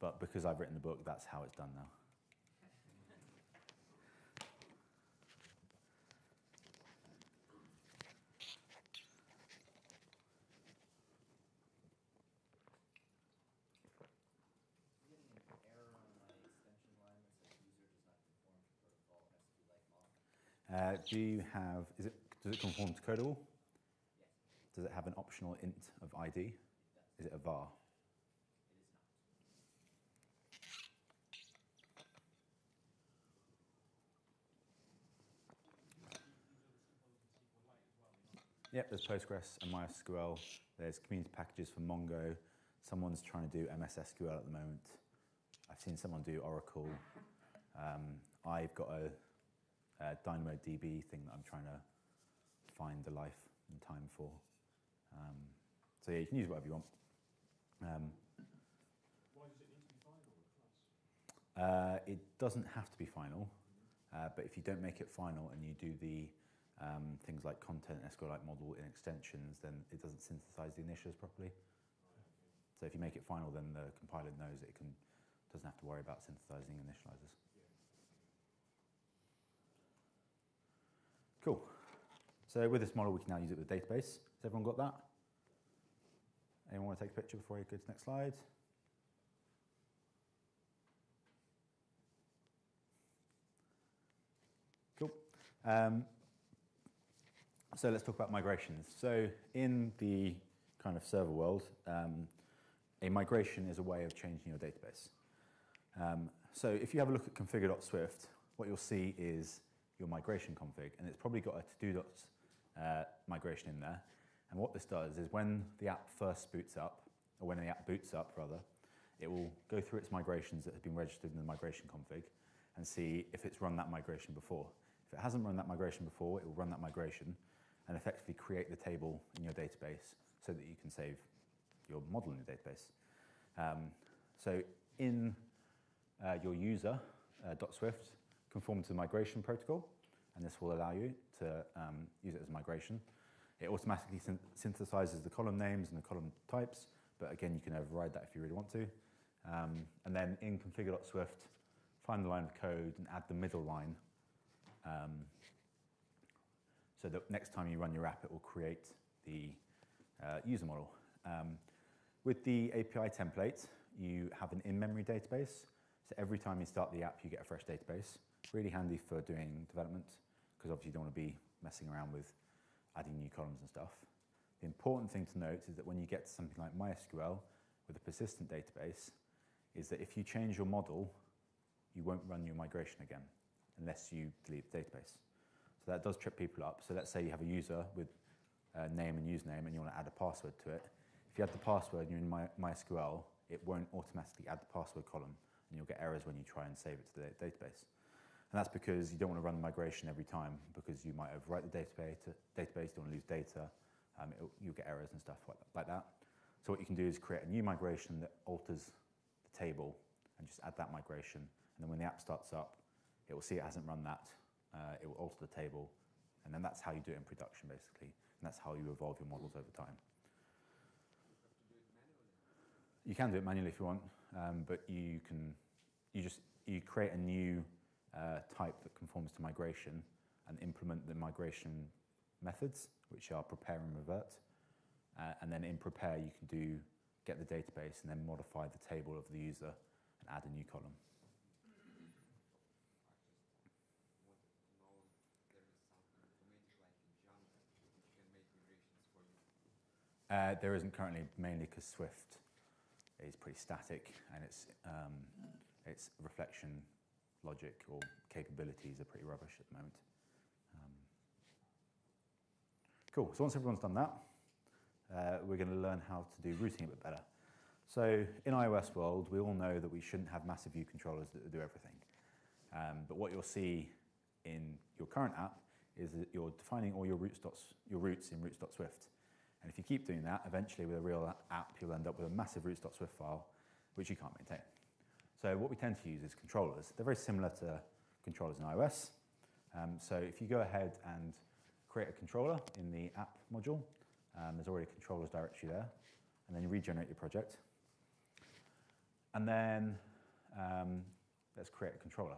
A: But because I've written the book, that's how it's done now.
I: I'm getting an error on my extension line that says user does not conform to protocol SQLite model.
A: Do you have, does it conform to Codable?
I: Yes,
A: Does it have an optional int of ID?
I: it does.
A: Is it a var?
I: It is not.
A: Yep, there's Postgres and MySQL. There's community packages for Mongo. Someone's trying to do MS SQL at the moment. I've seen someone do Oracle. I've got a DynamoDB thing that I'm trying to find the life and time for. So yeah, you can use whatever you want.
B: Why does it need to be final with class?
A: It doesn't have to be final, but if you don't make it final and you do the things like content and SQLite model in extensions, then it doesn't synthesize the initials properly. So if you make it final, then the compiler knows it doesn't have to worry about synthesizing initializers. Cool. So with this model, we can now use it with a database. Has everyone got that? Anyone want to take a picture before you go to the next slide? Cool. So let's talk about migrations. So in the kind of server world, a migration is a way of changing your database. So if you have a look at configure.swift, what you'll see is your migration config, and it's probably got a to-do migration in there. And what this does is when the app first boots up, or when the app boots up rather, it will go through its migrations that have been registered in the migration config and see if it's run that migration before. If it hasn't run that migration before, it will run that migration and effectively create the table in your database so that you can save your model in your database. So in your user, .swift, conform to the migration protocol, and this will allow you to use it as a migration. It automatically synthesizes the column names and the column types, but again, you can override that if you really want to. And then in configure.swift, find the line of code and add the middle line so that next time you run your app, it will create the user model. With the API template, you have an in-memory database. So every time you start the app, you get a fresh database. Really handy for doing development, because obviously you don't want to be messing around with adding new columns and stuff. The important thing to note is that when you get to something like MySQL with a persistent database, is that if you change your model, you won't run your migration again unless you delete the database. So that does trip people up. So let's say you have a user with name and username and you want to add a password to it. If you add the password and you're in MySQL, it won't automatically add the password column, and you'll get errors when you try and save it to the database. And that's because you don't want to run the migration every time, because you might overwrite the database, you don't want to lose data, you'll get errors and stuff like that. So what you can do is create a new migration that alters the table and just add that migration. And then when the app starts up, it will see it hasn't run that, it will alter the table, and then that's how you do it in production basically. And that's how you evolve your models over time. You can do it manually if you want, but you create a new type that conforms to migration and implement the migration methods, which are prepare and revert. And then in prepare, you can get the database and then modify the table of the user and add a new column. There isn't currently, mainly because Swift is pretty static, and its reflection logic or capabilities are pretty rubbish at the moment. Cool, so once everyone's done that, we're going to learn how to do routing a bit better. So in iOS world, we all know that we shouldn't have massive view controllers that do everything. But what you'll see in your current app is that you're defining all your roots in roots.swift. And if you keep doing that, eventually with a real app, you'll end up with a massive roots.swift file, which you can't maintain. So what we tend to use is controllers. They're very similar to controllers in iOS. So if you go ahead and create a controller in the app module, there's already a controllers directory there, and then you regenerate your project. And then let's create a controller.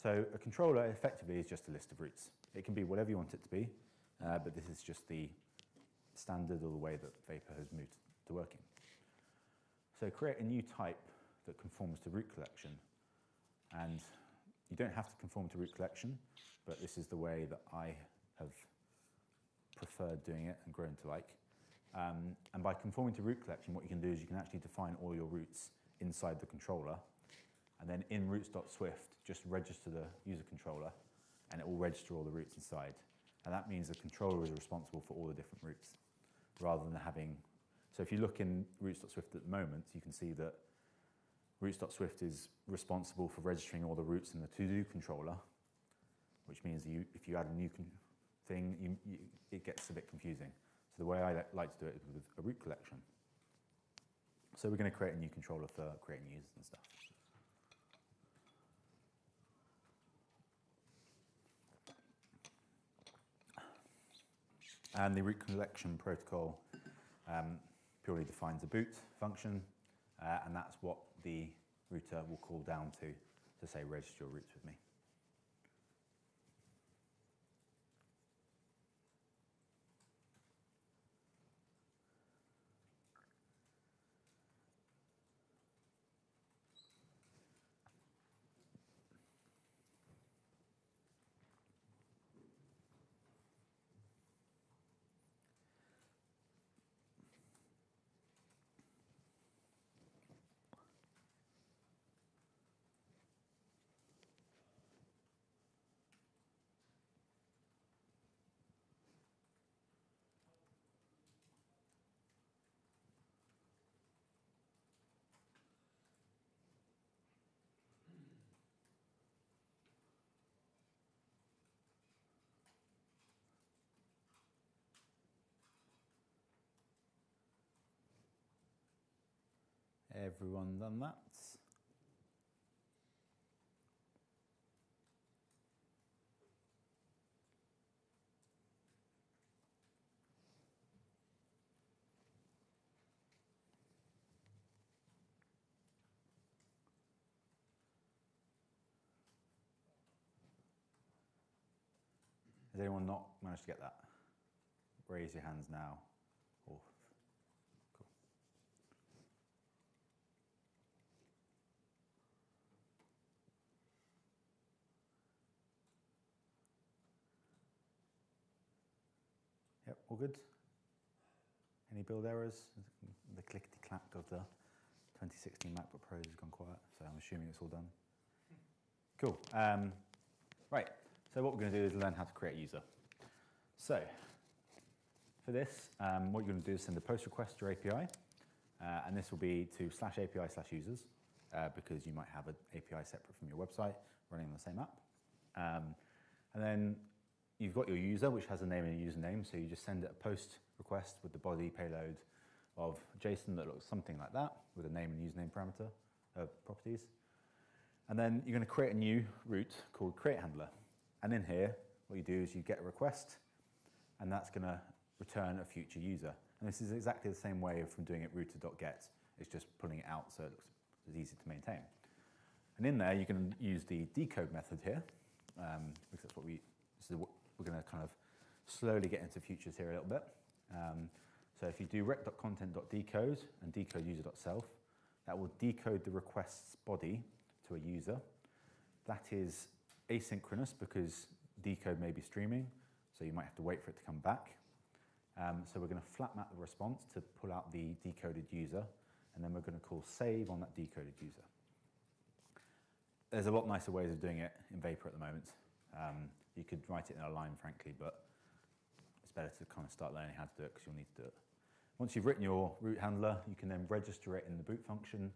A: So a controller effectively is just a list of routes. It can be whatever you want it to be, but this is just the standard or the way that Vapor has moved to working. So create a new type that conforms to root collection. And you don't have to conform to root collection, but this is the way that I have preferred doing it and grown to like. And by conforming to root collection, what you can do is you can actually define all your roots inside the controller, and then in roots.swift, just register the user controller, and it will register all the roots inside. And that means the controller is responsible for all the different roots, rather than having... So if you look in roots.swift at the moment, you can see that roots.swift is responsible for registering all the roots in the to-do controller, which means if you add a new thing, it gets a bit confusing. So the way I like to do it is with a root collection. So we're going to create a new controller for creating users and stuff. And the root collection protocol purely defines a boot function, and that's what the router will call down to say register your roots with me. Everyone done that? Has anyone not managed to get that? Raise your hands now. Or, cool. Yep, all good? Any build errors? The clickety-clack of the 2016 MacBook Pros has gone quiet, so I'm assuming it's all done. Cool. Right, so what we're going to do is learn how to create a user. So, for this, what you're going to do is send a post request to your API, and this will be to /API/users, because you might have an API separate from your website running on the same app. And then you've got your user, which has a name and a username, so you just send it a post request with the body payload of JSON that looks something like that, with a name and username parameter properties. And then you're going to create a new route called createHandler. And in here, what you do is you get a request, and that's going to return a future user. And this is exactly the same way from doing it router.get. It's just pulling it out so it looks as easy to maintain. And in there, you can use the decode method here, because that's what we're going to kind of slowly get into futures here a little bit. So if you do rec.content.decode and decode user.self, that will decode the request's body to a user. That is asynchronous because decode may be streaming, so you might have to wait for it to come back. So we're going to flat map the response to pull out the decoded user, and then we're going to call save on that decoded user. There's a lot nicer ways of doing it in Vapor at the moment. You could write it in a line, frankly, but it's better to kind of start learning how to do it because you'll need to do it. Once you've written your root handler, you can then register it in the boot function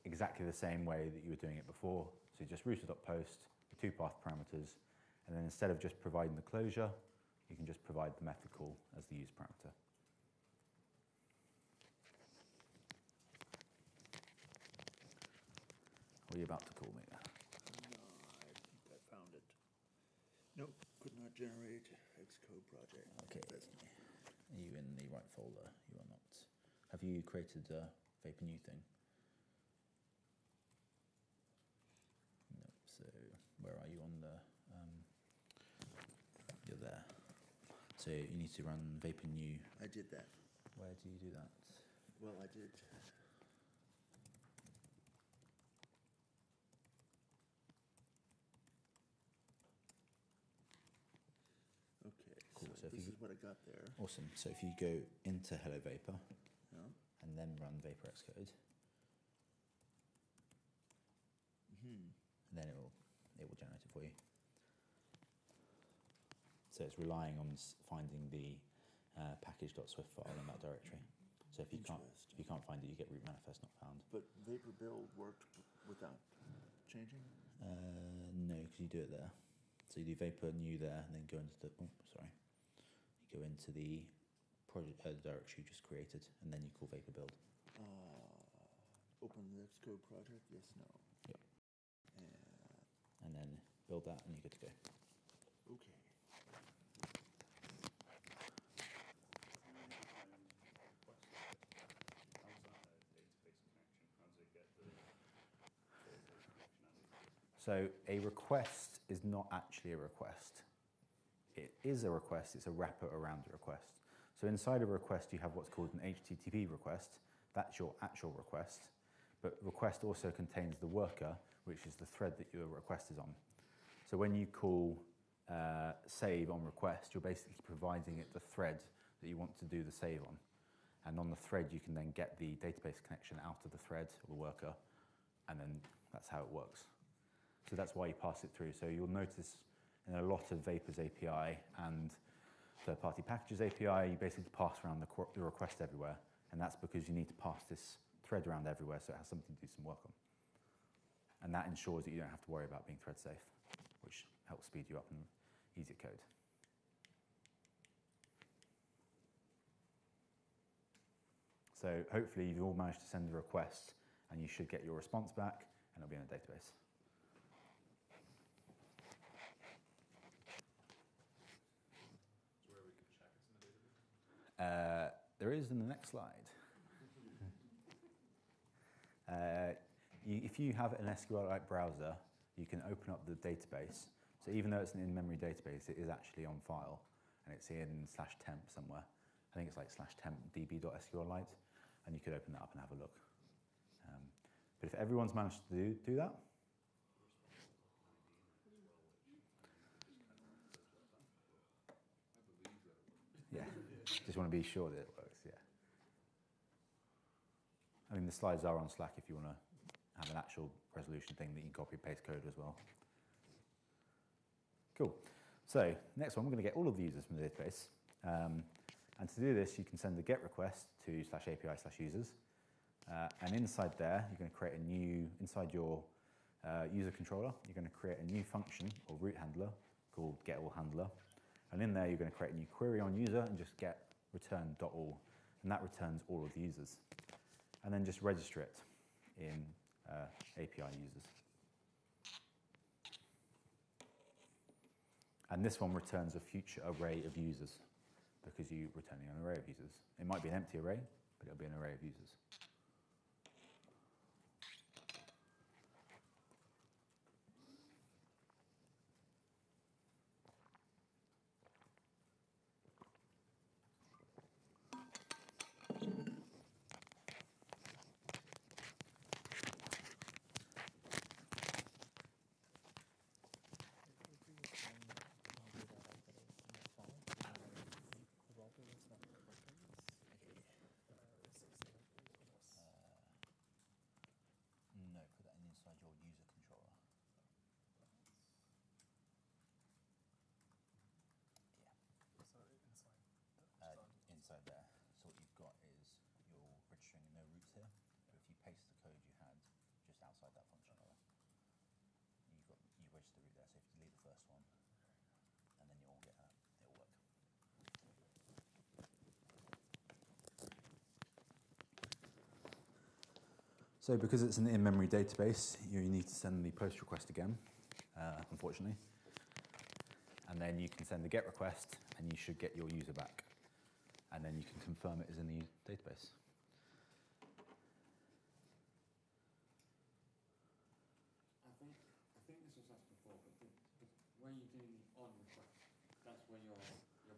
A: exactly the same way that you were doing it before. So just router.post, the two path parameters, and then instead of just providing the closure, you can just provide the method call as the use parameter. What are you about to call me?
J: No, I think I found it. Nope, could not generate Xcode project.
A: Okay.
J: That's me.
A: Are you in the right folder? You are not. Have you created a Vapor New thing? No. So where are you on the? You're there. So you need to run Vapor New.
J: I did that.
A: Where do you do that?
J: Well, I did. Okay,
A: Cool, so
J: so
A: if
J: this
A: you-
J: is what I got there.
A: Awesome. So if you go into Hello Vapor
J: Yeah.
A: and then run Vapor Xcode,
J: Hmm.
A: and then it will generate it for you. So it's relying on finding the package.swift file in that directory. So if you can't find it, you get root manifest not found.
J: But Vapor build worked without changing?
A: No, because you do it there. So you do Vapor New there, and then go into the. Oh, sorry. You go into the project directory you just created, and then you call Vapor Build.
J: Open the Xcode project? Yes, no.
A: Yep.
J: And
A: And then build that, and you're good to go.
J: okay.
A: So a request is not actually a request. It is a request, it's a wrapper around a request. So inside a request, you have what's called an HTTP request. That's your actual request. But request also contains the worker, which is the thread that your request is on. So when you call save on request, you're basically providing it the thread that you want to do the save on. And on the thread, you can then get the database connection out of the thread or the worker, and then that's how it works. So that's why you pass it through. So you'll notice in a lot of Vapor's API and third-party packages API, you basically pass around the request everywhere. And that's because you need to pass this thread around everywhere so it has something to do some work on. And that ensures that you don't have to worry about being thread safe, which helps speed you up and ease your code. So hopefully you've all managed to send a request and you should get your response back and it'll be in a database.
G: Where we can check it's in the database?
A: There is in the next slide. If you have an SQLite browser, you can open up the database. So even though it's an in-memory database, it is actually on file, and it's in /temp somewhere. I think it's like /temp db.sqlite, and you could open that up and have a look. But if everyone's managed to do that, yeah, just want to be sure that it works, yeah. I mean, the slides are on Slack if you want to have an actual resolution thing that you can copy and paste code as well. Cool. So next one, we're going to get all of the users from the database. And to do this, you can send a GET request to /API/users. And inside there, you're going to create a new, inside your user controller, you're going to create a new function or root handler called getAllHandler. And in there, you're going to create a new query on user and just get return.all. And that returns all of the users. And then just register it in API users. And this one returns a future array of users because you're returning an array of users. It might be an empty array, but it'll be an array of users. So if you delete the first one, and then you'll get it'll work. So because it's an in-memory database, you need to send the post request again, unfortunately. And then you can send the get request, and you should get your user back. And then you can confirm it is in the database.
K: I think this was asked before, but where you're doing the on request, that's where you're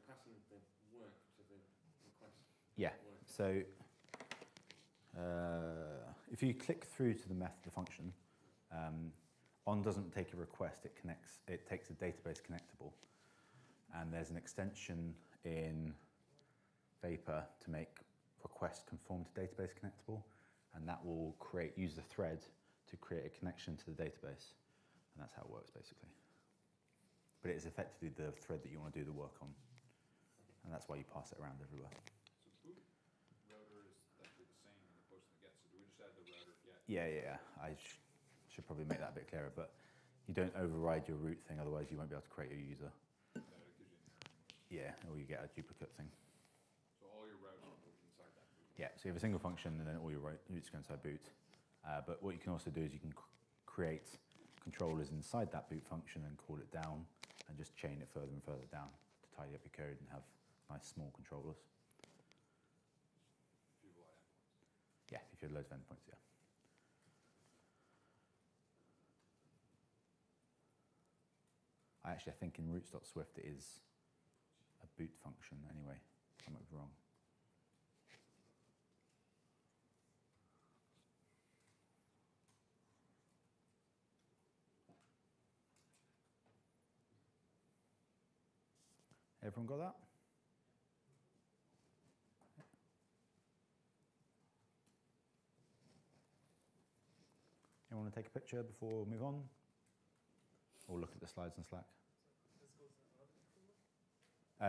K: passing the work to the request.
A: Yeah.
K: Work.
A: So if you click through to the method, the function, on doesn't take a request. It connects. It takes a database connectable, and there's an extension in Vapor to make request conform to database connectable, and that will use the thread to create a connection to the database, and that's how it works basically. But it is effectively the thread that you want to do the work on, and that's why you pass it around everywhere.
G: So boot router is actually the same in the post and the get. So do we just add the router get?
A: Yeah. I should probably make that a bit clearer, but you don't override your root thing, otherwise you won't be able to create your user.
G: That it gives you an error.
A: Yeah, or you get a duplicate thing.
G: So all your routes will go inside that boot.
A: Yeah, so you have a single function and then all your routes go inside boot. But what you can also do is you can create controllers inside that boot function and call it down and just chain it further and further down to tidy up your code and have nice small controllers.
G: If you have a lot of endpoints.
A: Yeah, if you have loads of endpoints, yeah. I think in routes.swift it is a boot function anyway. I might be wrong. Everyone got that? Anyone want to take a picture before we move on? Or look at the slides in Slack?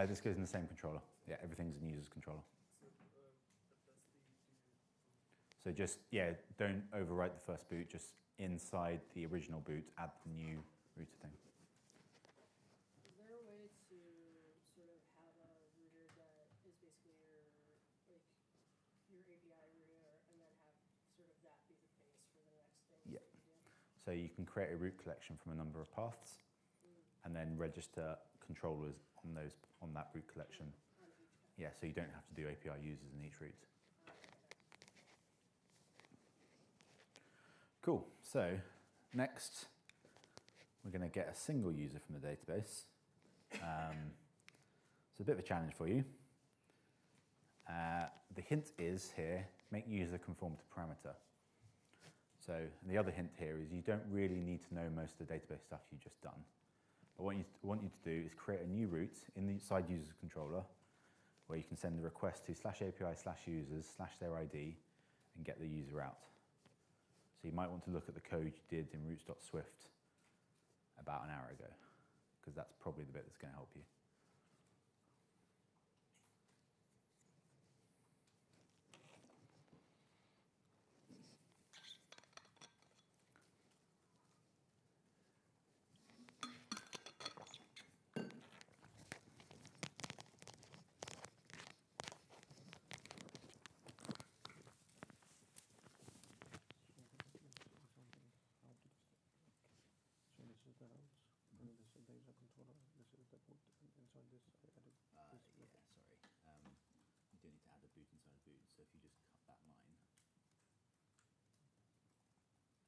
A: This goes in the same controller. Yeah, everything's in user's controller. So just, don't overwrite the first boot, just inside the original boot, add the new router thing.
L: Is there a way to sort of have a router that is basically your API router, and then have sort of that be the base for the next things that you do?
A: So you can create a route collection from a number of paths, and then register controllers on that route collection. Yeah, so you don't have to do API users in each route. Cool. So next, we're going to get a single user from the database. It's a bit of a challenge for you. The hint is here, make user conform to parameter. So the other hint here is you don't really need to know most of the database stuff you've just done. But what I want you to do is create a new route inside user's controller where you can send the request to /API/users/their ID and get the user out. So you might want to look at the code you did in routes.swift about an hour ago, because that's probably the bit that's going to help you. Boot inside a boot. So if you just cut that line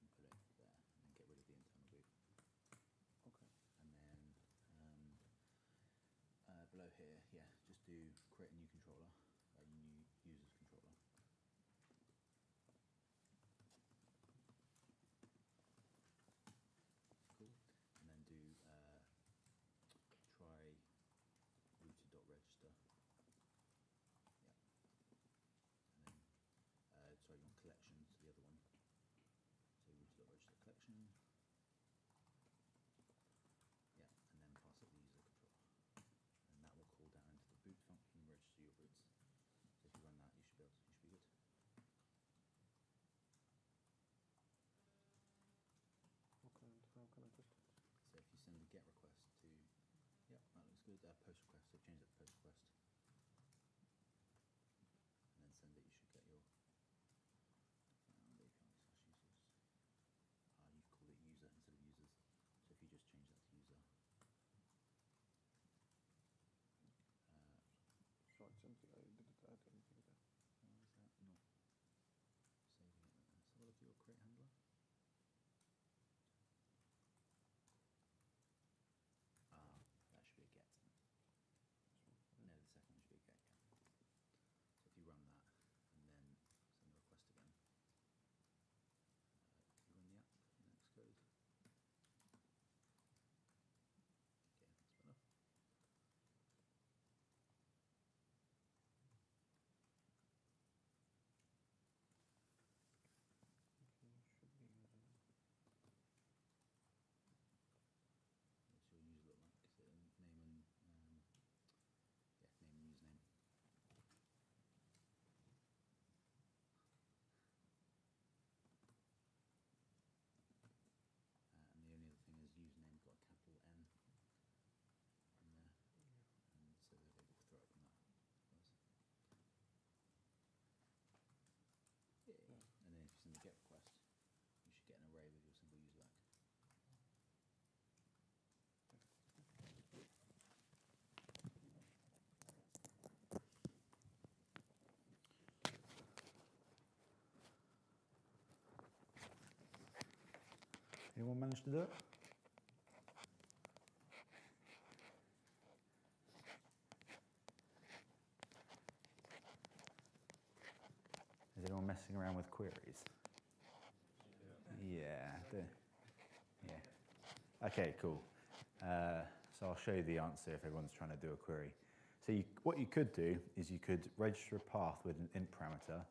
A: and put it there, and then get rid of the internal boot.
E: Okay.
A: And then below here, just create a new controller, a new user's controller. Cool. And then do try router.register. Sorry, you want collection to the other one. So router.register collection. Yeah, and then pass it the user controller. And that will call down into the boot function, register your good. Post request. So change that to post request, and then send it. You should get your API/users. You've called it user instead of users. So if you just change that to user.
E: So it's empty. I didn't add anything there.
A: Why is that not saving it? Let's have a look at your create handler. That should be a get. No, the second one should be a get, yeah. So if you run that and then send the request again, you run the app in Xcode. Okay, that's better.
E: Okay, should be using.
A: What's your user look like? Is it a name and yeah, name and username? And the only other thing is username got a capital N in there, and so that it will throw open that first. Yay. And then if you send the get request, you should get an array with your single user back. Anyone manage to do it? Is anyone messing around with queries? Yeah. Yeah. Okay, cool. So I'll show you the answer if everyone's trying to do a query. So what you could do is you could register a path with an int parameter,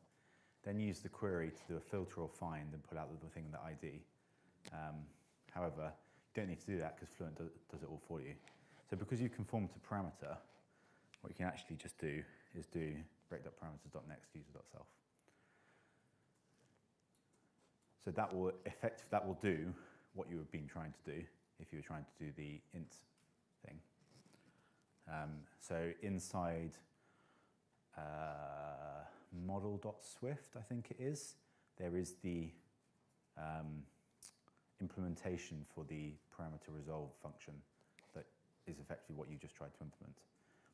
A: then use the query to do a filter or find and pull out the thing with the ID. However, you don't need to do that because Fluent does it all for you. So because you conform to parameter, what you can actually just do is do break.parameters.next user.self. So that will do what you have been trying to do if you were trying to do the int thing. So inside model.swift, I think it is, there is the implementation for the parameter resolve function that is effectively what you just tried to implement.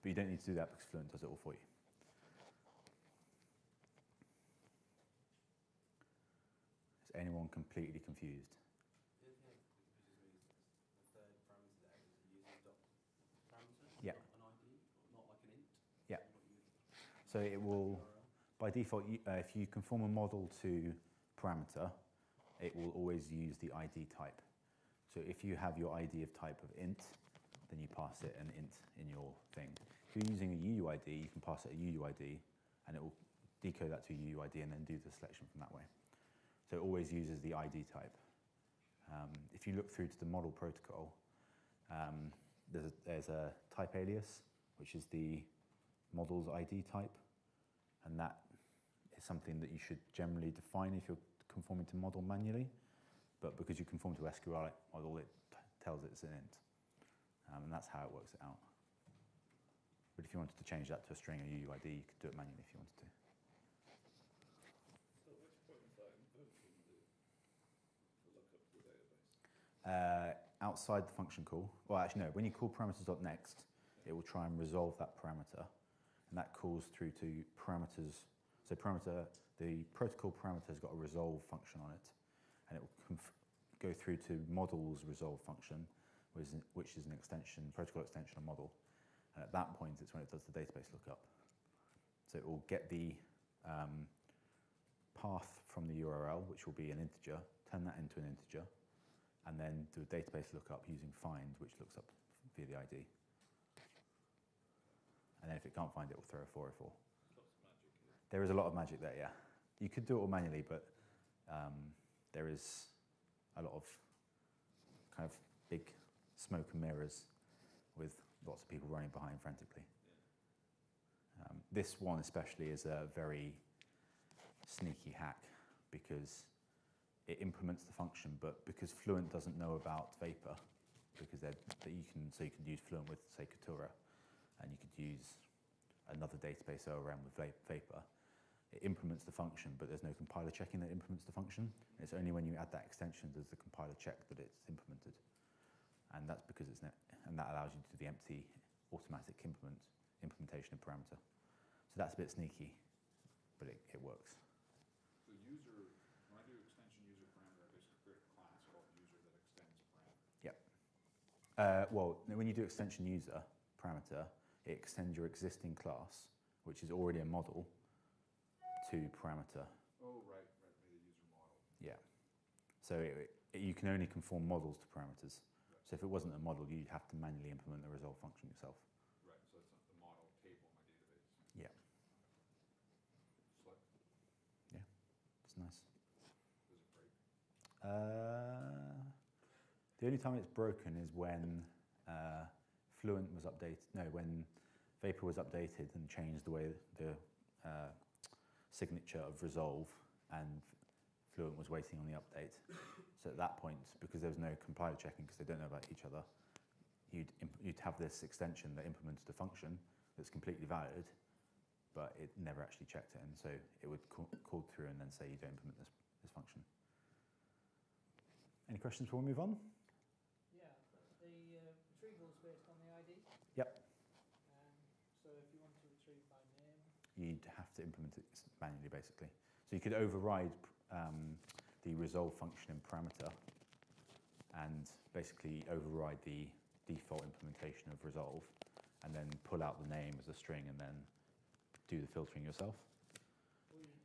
A: But you don't need to do that because Fluent does it all for you. Is anyone completely confused?
M: The other thing that confuses me is the third parameter there is a user.parameter,
A: Yeah.
M: not an ID, not like an int.
A: Yeah. So it will, by default, if you conform a model to parameter, it will always use the ID type. So if you have your ID of type of int, then you pass it an int in your thing. If you're using a UUID, you can pass it a UUID, and it will decode that to a UUID and then do the selection from that way. So it always uses the ID type. If you look through to the model protocol, there's a type alias, which is the model's ID type, and that is something that you should generally define if you're conforming to model manually, but because you conform to SQLite model, it tells it it's an int, and that's how it works it out. But if you wanted to change that to a string or UUID, you could do it manually if you wanted to.
C: So at which point is that invoking the lookup to the database?
A: Outside the function call, well actually no, when you call parameters.next, it will try and resolve that parameter, and that calls through to parameters. So the protocol parameter has got a resolve function on it, and it will go through to model's resolve function, which is an extension, protocol extension of model. And at that point, it's when it does the database lookup. So it will get the path from the URL, which will be an integer, turn that into an integer, and then do a database lookup using find, which looks up via the ID. And then if it can't find it, it will throw a 404.
C: Lots of magic here.
A: There is a lot of magic there, yeah. You could do it all manually, but there is a lot of kind of big smoke and mirrors with lots of people running behind frantically.
C: Yeah.
A: This one especially is a very sneaky hack because it implements the function, but because Fluent doesn't know about Vapor, because that you can use Fluent with, say, Katura, and you could use another database ORM with Vapor. It implements the function, but there's no compiler checking that it implements the function. It's only when you add that extension does the compiler check that it's implemented, and that's because and that allows you to do the empty automatic implementation of parameter. So that's a bit sneaky, but it works.
G: So user, when I do extension user parameter, I basically create a class called user that extends a parameter.
A: Yep. Well, when you do extension user parameter, it extends your existing class, which is already a model, to parameter.
G: Oh, right, the user model.
A: Yeah. So you can only conform models to parameters.
G: Right.
A: So if it wasn't a model, you'd have to manually implement the resolve function yourself.
G: Right, so it's the model table in my database.
A: Yeah.
G: Slick.
A: Yeah, it's nice.
G: Does it break?
A: The only time it's broken is when Fluent was updated. No, when Vapor was updated and changed the way the signature of resolve, and Fluent was waiting on the update. So at that point, because there was no compiler checking, because they don't know about each other, you'd have this extension that implemented a function that's completely valid, but it never actually checked it, and so it would call through and then say you don't implement this function. Any questions before we move on?
F: Yeah, the retrieval is based on the ID.
A: Yep.
F: So if you want to retrieve by name,
A: You'd have to implement it manually, basically. So you could override the resolve function in parameter and basically override the default implementation of resolve, and then pull out the name as a string and then do the filtering yourself.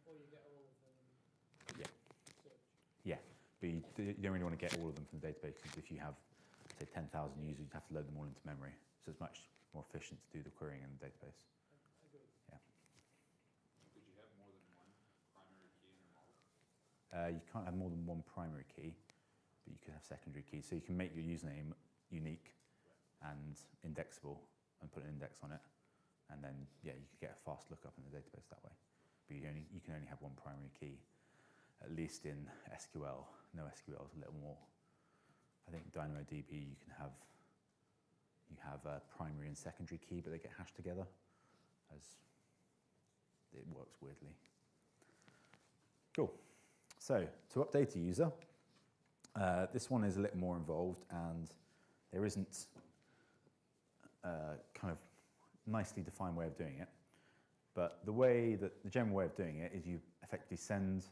F: or you get all of them.
A: Yeah.
F: Search.
A: Yeah, but you don't really want to get all of them from the database, because if you have, say, 10,000 users, you'd have to load them all into memory. So it's much more efficient to do the querying in the database.
F: Agreed.
A: Yeah.
G: Could you have more than one primary key in your model?
A: You can't have more than one primary key, but you could have secondary keys. So you can make your username unique and indexable and put an index on it. And then, yeah, you could get a fast lookup in the database that way. But you can only have one primary key, at least in SQL. No SQL is a little more. I think DynamoDB, you have a primary and secondary key, but they get hashed together, as it works weirdly. Cool. So to update a user, this one is a little more involved, and there isn't a kind of nicely defined way of doing it. But the general way of doing it is you effectively send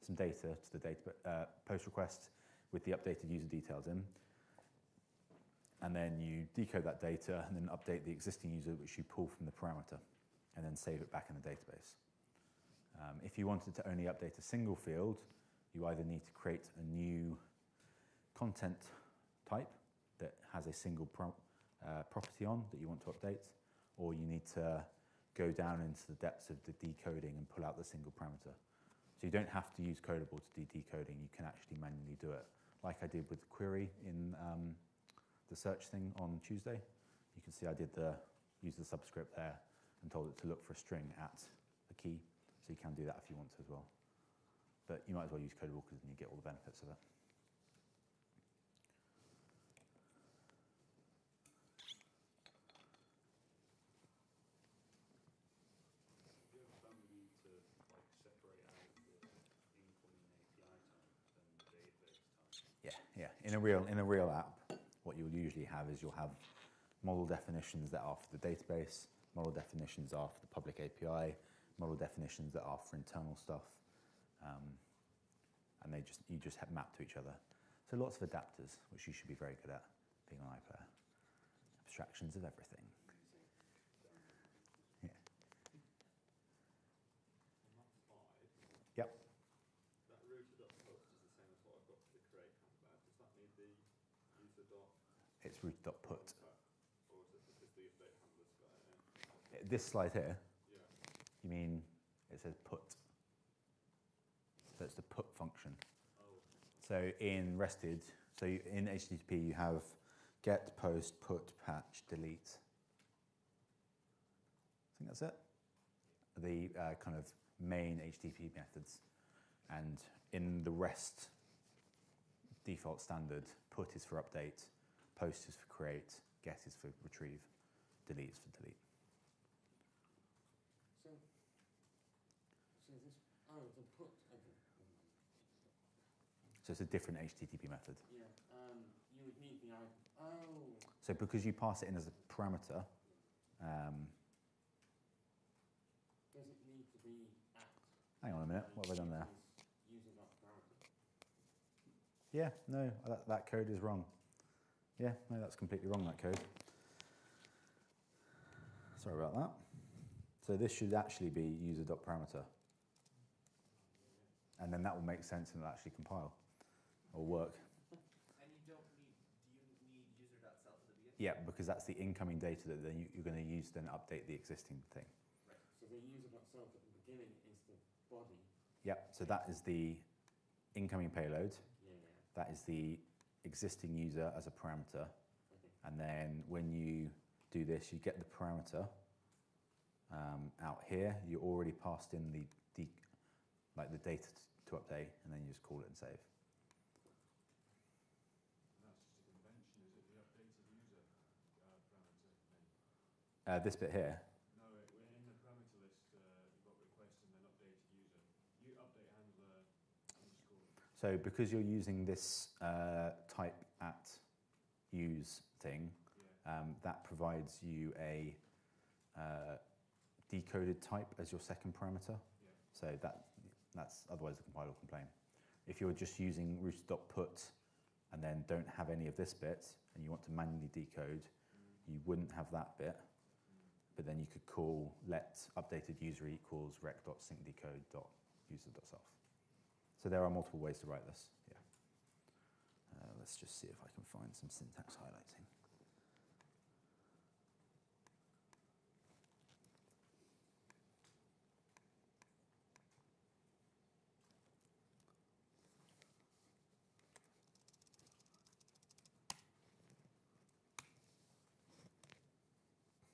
A: some data to the post request with the updated user details in, and then you decode that data and then update the existing user, which you pull from the parameter, and then save it back in the database. If you wanted to only update a single field, you either need to create a new content type that has a single property on that you want to update, or you need to go down into the depths of the decoding and pull out the single parameter. So you don't have to use Codable to do decoding. You can actually manually do it, like I did with the query in the search thing on Tuesday. You can see I used the subscript there and told it to look for a string at a key. So you can do that if you want to as well. But you might as well use Codable, because then you get all the benefits of it.
H: Do you ever found the need to separate out the incoming API type and database type?
A: Yeah. In a real app, what you'll usually have is you'll have model definitions that are for the database, model definitions are for the public API, model definitions that are for internal stuff, and you just have mapped to each other. So lots of adapters, which you should be very good at being on iPlayer. Abstractions of everything. Yeah.
H: On that slide,
A: Yep.
H: that router.post is the same as what I've got for the create handler. Does that need the user dot?
A: It's root.put.
H: Or is it because the update handler's got it in?
A: This slide here,
H: Yeah.
A: you mean it says put. So it's the put function.
H: Oh.
A: So in rested, in HTTP you have get, post, put, patch, delete. I think that's it. The kind of main HTTP methods. And in the REST default standard, put is for update, post is for create, get is for retrieve, delete is for delete.
K: So this, the put, okay.
A: So it's a different HTTP method.
K: Yeah, you would need the
A: So because you pass it in as a parameter,
K: does it need to be at?
A: hang on a minute, what have I done there?
K: User.parameter.
A: Yeah, no, that code is wrong. Yeah, no, that's completely wrong, that code. Sorry about that. So this should actually be user.parameter. And then that will make sense and it'll actually compile or work.
I: And you don't need, do you need user.self at the beginning?
A: Yeah, because that's the incoming data that then you're going to use to then update the existing thing.
K: Right, so the user.self at the beginning is the body.
A: Yep, so that is the incoming payload.
K: Yeah.
A: That is the existing user as a parameter.
K: Okay.
A: And then when you do this, you get the parameter out here. You already passed in the data to update, and then you just call it and save.
G: And that's just a convention, is it the updated user parameter name?
A: This bit here.
G: No, in the parameter list, you've got request and then updated user. You update handler underscore.
A: So because you're using this type at use thing, that provides you a decoded type as your second parameter.
G: Yeah.
A: So that's otherwise the compiler will complain. If you're just using router.put and then don't have any of this bit and you want to manually decode, you wouldn't have that bit. But then you could call let updated user equals rec.syncdecode.user.self. So there are multiple ways to write this. Yeah. Let's just see if I can find some syntax highlighting.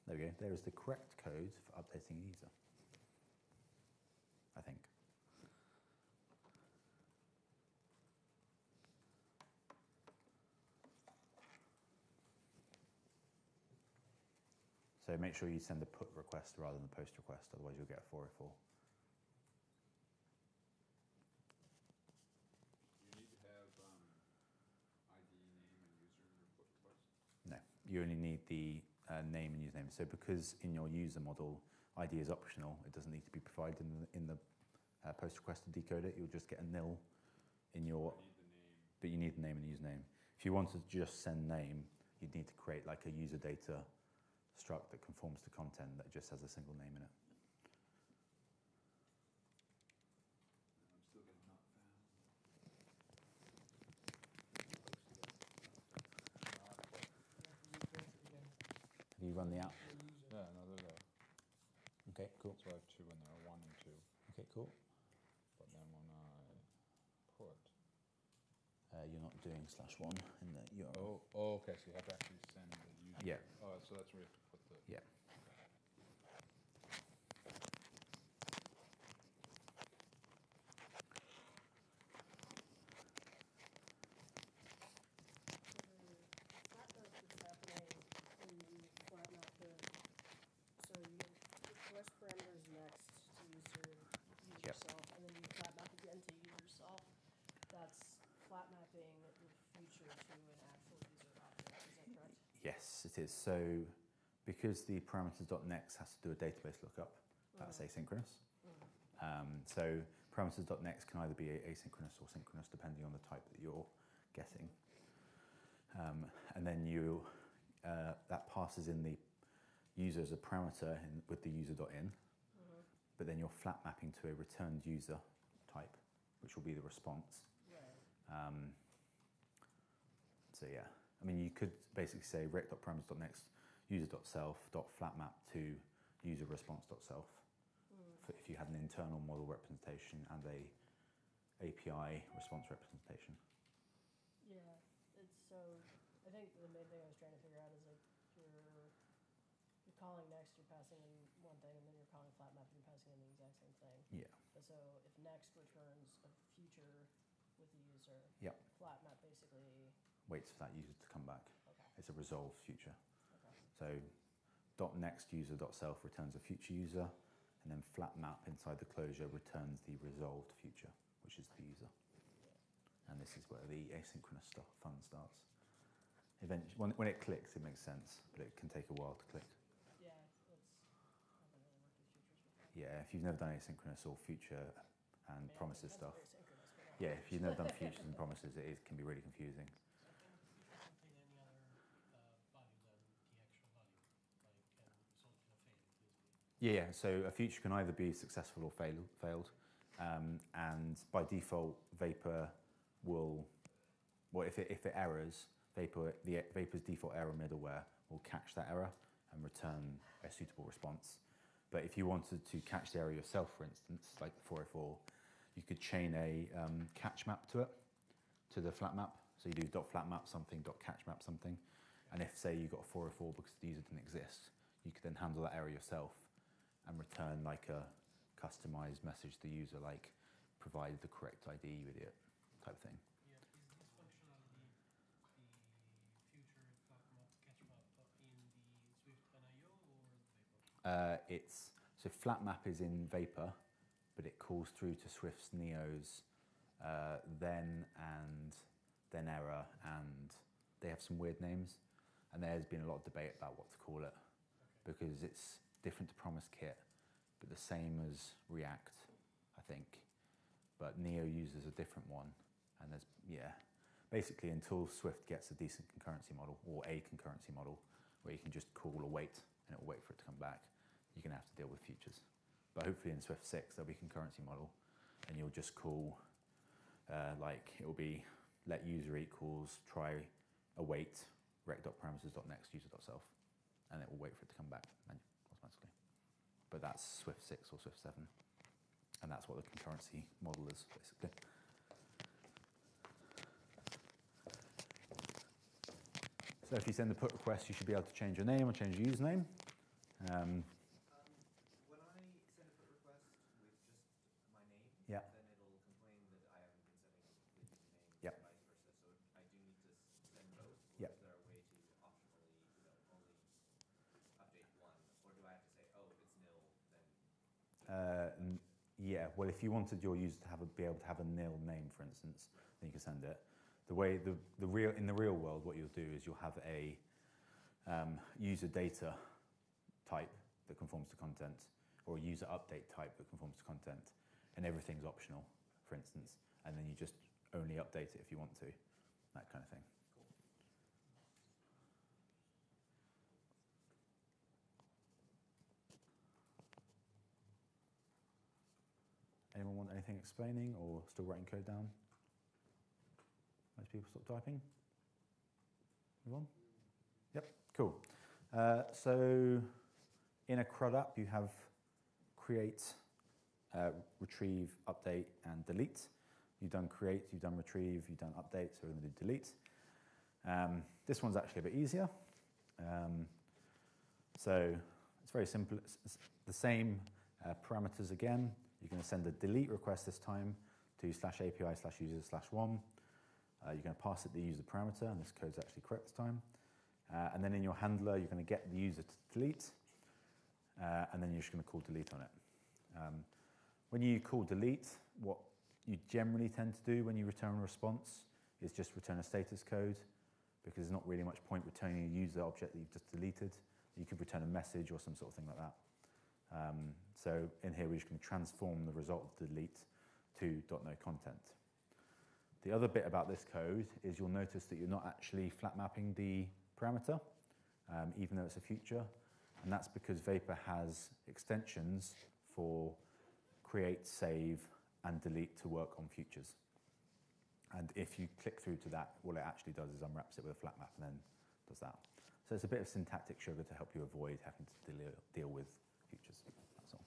A: There we go. There is the correct code for updating a user, I think. So make sure you send a put request rather than a post request, otherwise you'll get a 404.
G: You need to have ID, name, and user in your put request?
A: No, you only need the name and username. So because in your user model, ID is optional, it doesn't need to be provided in the post request to decode it. You'll just get a nil in your...
G: I need the name.
A: But you need the name and the username. If you wanted to just send name, you'd need to create like a user data struct that conforms to content that just has a single name in it.
G: I'm still getting not found.
A: Have you run the app?
G: Yeah, no, they're there.
A: Okay, cool.
G: So I have two in there, 1 and 2.
A: Okay, cool.
G: But then when I put...
A: You're not doing /1 in the URL.
G: Oh, okay, so you have to actually send the user.
A: Yeah.
G: Oh, so that's where you have to put the...
A: Yeah.
L: Request parameters next to user
A: Yep.
L: self, and then you flat map again to user self. That's flat mapping the future to an actual user object. Is that correct?
A: Yes, it is. So because the parameters.next has to do a database lookup, that's asynchronous. So parameters.next can either be asynchronous or synchronous depending on the type that you're getting. And then that passes in the user as a parameter with the user.in, but then you're flat mapping to a returned user type, which will be the response.
L: Right.
A: So yeah, I mean, you could basically say rec.parameters.next user.self.flatmap to user response.self if you had an internal model representation and a API response representation.
L: Yeah, it's so, I think the main thing I was trying to figure out is like you're calling next, you're passing in one thing, and then you're calling flat map, you're passing in the exact same thing.
A: Yeah.
L: But so if next returns a future with the user,
A: Yep.
L: flat map basically,
A: Waits for that user to come back.
L: okay.
A: It's a resolved future. So .nextUser.self returns a future user, and then flat map inside the closure returns the resolved future, which is the user. And this is where the asynchronous fun starts. Eventually, when it clicks, it makes sense, but it can take a while to click.
L: Yeah, haven't really worked with futures before.
A: Yeah, if you've never done asynchronous or future and
L: Yeah,
A: promises
L: that's
A: stuff.
L: very synchronous, but not
A: Yeah, if you've never done futures and promises, can be really confusing.
F: So can the future contain any other value than the actual value? Like can result in a fail, basically?
A: Yeah, so a future can either be successful or failed. And by default, Vapor will, well, if it errors, Vapor's default error middleware will catch that error and return a suitable response. But if you wanted to catch the error yourself, for instance, like 404, you could chain a catch map to it, to the flat map. So you do .flat map something, .catch map something. And if, say, you got a 404 because the user didn't exist, you could then handle that error yourself and return like a customized message to the user, like provide the correct ID, you idiot, type thing.
F: Yeah, is this functionality the future flat map catch map in the Swift NIO or Vapor?
A: So flat map is in Vapor, but it calls through to Swift's Neo's then and then error, and they have some weird names. And there's been a lot of debate about what to call it, because it's different to Promise Kit, but the same as React, I think. But Neo uses a different one, and there's, basically until Swift gets a decent concurrency model, or a concurrency model, where you can just call await, and it will wait for it to come back, you're gonna have to deal with futures. But hopefully in Swift 6, there'll be a concurrency model, and you'll just call, it will be let user equals try await rec.parameters.nextUser.self, and it will wait for it to come back automatically. But that's Swift 6 or Swift 7, and that's what the concurrency model is, basically. So if you send a put request, you should be able to change your name or change your username.
I: When I send a put request with just my name,
A: Yeah.
I: then it'll complain that I haven't been setting up the username,
A: Yep.
I: and vice versa. So I do need to send both, or
A: Yep.
I: is there a way to optionally, only update one, or do I have to say, oh, if it's nil, then?
A: Yeah. Well, if you wanted your user to be able to have a nil name, for instance, then you can send it. The way in the real world, what you'll do is you'll have a user data type that conforms to content, or a user update type that conforms to content, and everything's optional, for instance, and then you just only update it if you want to, that kind of thing. Anyone want anything explaining, or still writing code down? Most people stop typing? Move on? Yep, cool. So in a CRUD app, you have create, retrieve, update, and delete. You've done create, you've done retrieve, you've done update, so we're going to do delete. This one's actually a bit easier. So it's very simple. It's the same parameters again. You're going to send a delete request this time to /API/user/1. You're going to pass it the user parameter, and this code's actually correct this time. And then in your handler, you're going to get the user to delete, and then you're just going to call delete on it. When you call delete, what you generally tend to do when you return a response is just return a status code, because there's not really much point returning a user object that you've just deleted. You could return a message or some sort of thing like that. So in here, we're just going to transform the result of delete to .noContent. The other bit about this code is you'll notice that you're not actually flat mapping the parameter, even though it's a future. And that's because Vapor has extensions for create, save, and delete to work on futures. And if you click through to that, what it actually does is unwraps it with a flat map and then does that. So it's a bit of syntactic sugar to help you avoid having to deal with futures. That's all.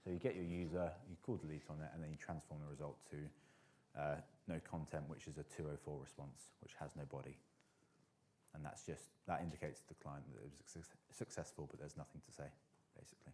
A: So you get your user, you call delete on it, and then you transform the result to no content, which is a 204 response, which has no body. And that indicates to the client that it was successful, but there's nothing to say, basically.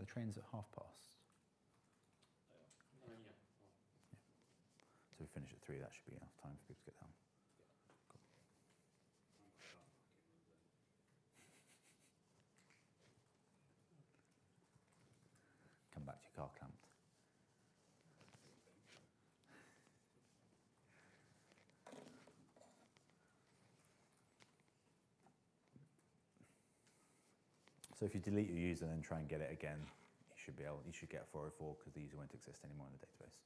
A: The train's at past.
K: Yeah.
A: So we finish at 3, that should be enough time for people to get down. Come back to your car clamped. So if you delete your user and then try and get it again, you should get a 404 because the user won't exist anymore in the database.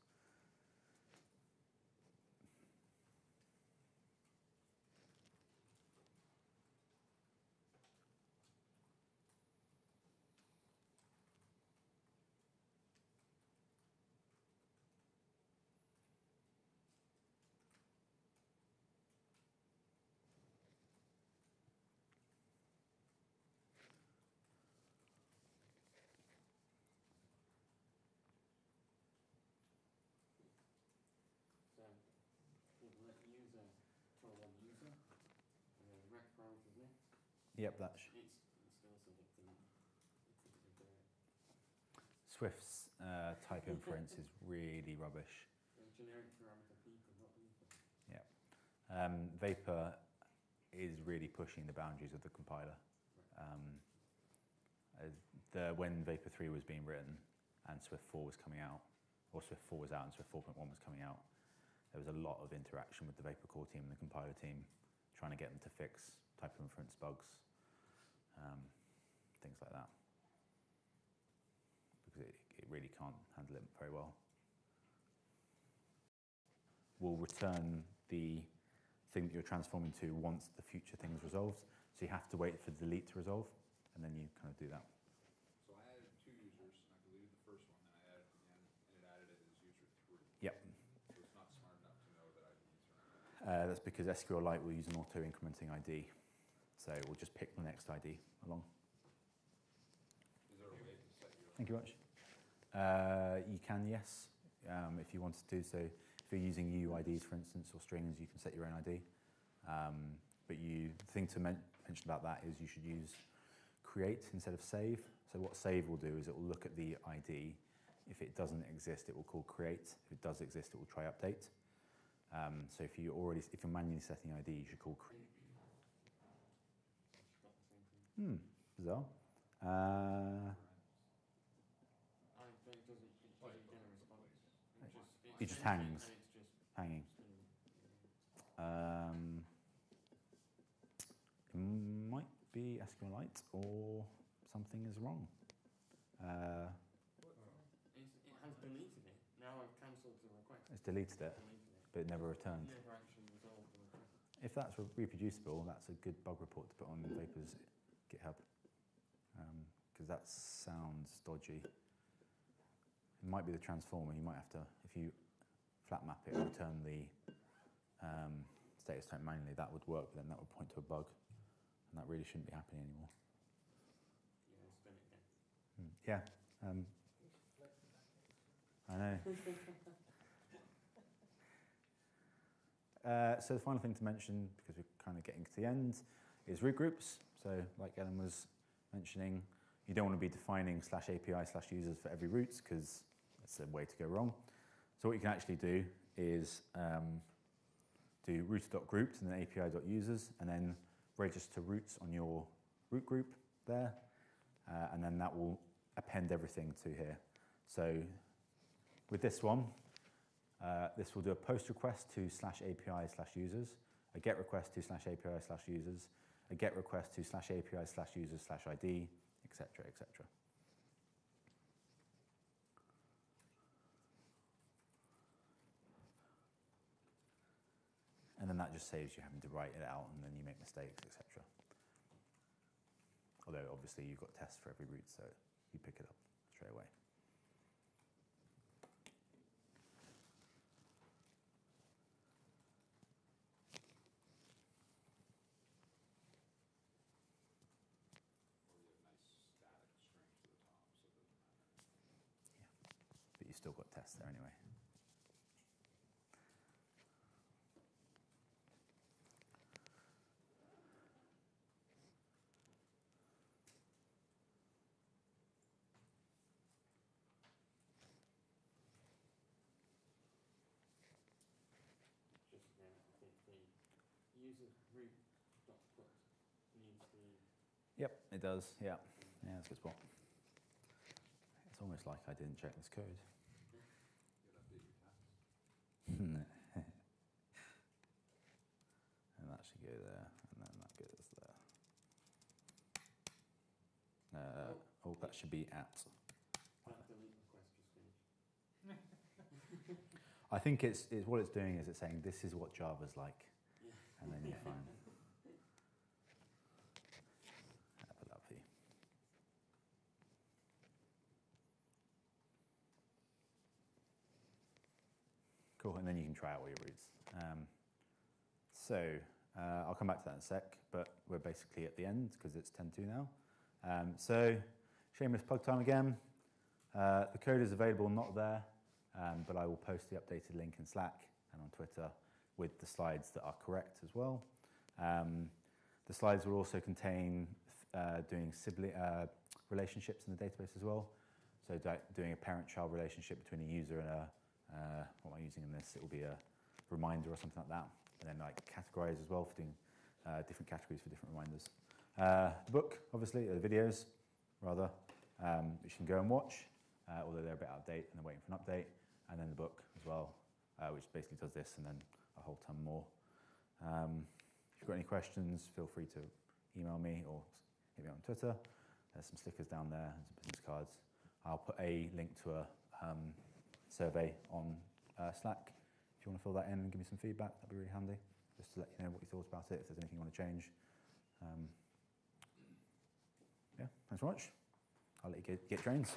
K: So we'll let user for one user, rec parameters next.
A: Yep,
K: It's still selecting
A: Swift's type inference is really rubbish.
K: generic parameter people, not people.
A: Yeah. Vapor is really pushing the boundaries of the compiler. When Vapor 3 was being written and Swift 4 was coming out, or Swift 4 was out and Swift 4.1 was coming out, there was a lot of interaction with the Vapor core team and the compiler team trying to get them to fix type inference bugs, things like that. Because it really can't handle it very well. We'll return the thing that you're transforming to once the future thing is resolved. So you have to wait for delete to resolve, and then you kind of do that.
G: So I added 2 users, and I deleted the first one, then I added it again, and it added it as user 3.
A: Yep.
G: So it's not smart enough to know that I have a user.
A: That's because SQLite will use an auto-incrementing ID. So we'll just pick the next ID along.
G: Is there a way to set your own?
A: Thank you very much. You can, yes, if you wanted to. So if you're using UIDs, for instance, or strings, you can set your own ID. But the thing to mention about that is you should use create instead of save. So what save will do is it will look at the ID. If it doesn't exist, it will call create. If it does exist, it will try update. So if you're manually setting ID, you should call create. Bizarre. It just hangs. Hanging. It might be SQLite or something is wrong.
K: It has deleted it. Now I've cancelled the request.
A: It's deleted it, but it never returned.
K: Never actually resolved the request.
A: If that's reproducible, that's a good bug report to put on Vapor's GitHub. Because that sounds dodgy. It might be the transformer. You might have to, if you flat map it and return the status type manually, that would work, but then that would point to a bug. And that really shouldn't be happening anymore.
K: Yeah, it's done it again.
A: Yeah. I know. So the final thing to mention, because we're kind of getting to the end, is root groups. So like Ellen was mentioning, you don't want to be defining /API/users for every root, because that's a way to go wrong. So what you can actually do is do router.grouped and then API.users, and then register roots on your root group there, and then that will append everything to here. So with this one, this will do a post request to /API/users, a get request to /API/users, a get request to /API/users/ID, etc., etc. And then that just saves you having to write it out and then you make mistakes, etc. Although obviously you've got tests for every root, so you pick it up straight away. But you've still got tests there anyway.
K: user root dot put needs the.
A: Yep, it does. Yeah, yeah, that's a good spot. It's almost like I didn't check this code.
G: You'll update your tabs.
A: And that should go there, and then that goes there. Oh, that should be at.
K: That delete request just finished.
A: I think it's what it's doing is it's saying this is what Java's like,
K: Yeah.
A: and then you find. Lovely. Cool, and then you can try out all your routes. I'll come back to that in a sec, but we're basically at the end because it's 10:02 now. So, shameless plug time again. The code is available, not there, but I will post the updated link in Slack and on Twitter with the slides that are correct as well. The slides will also contain doing sibling relationships in the database as well. So doing a parent-child relationship between a user and what am I using in this? It will be a reminder or something like that. And then like categorize as well for doing different categories for different reminders. The book, obviously, the videos, rather, which you can go and watch, although they're a bit out of date and they're waiting for an update. And then the book as well, which basically does this and then a whole ton more. If you've got any questions, feel free to email me or hit me on Twitter. There's some stickers down there and some business cards. I'll put a link to a survey on Slack. If you want to fill that in and give me some feedback, that'd be really handy, just to let you know what you thought about it, if there's anything you want to change. Yeah, thanks very much. I'll let you get trains.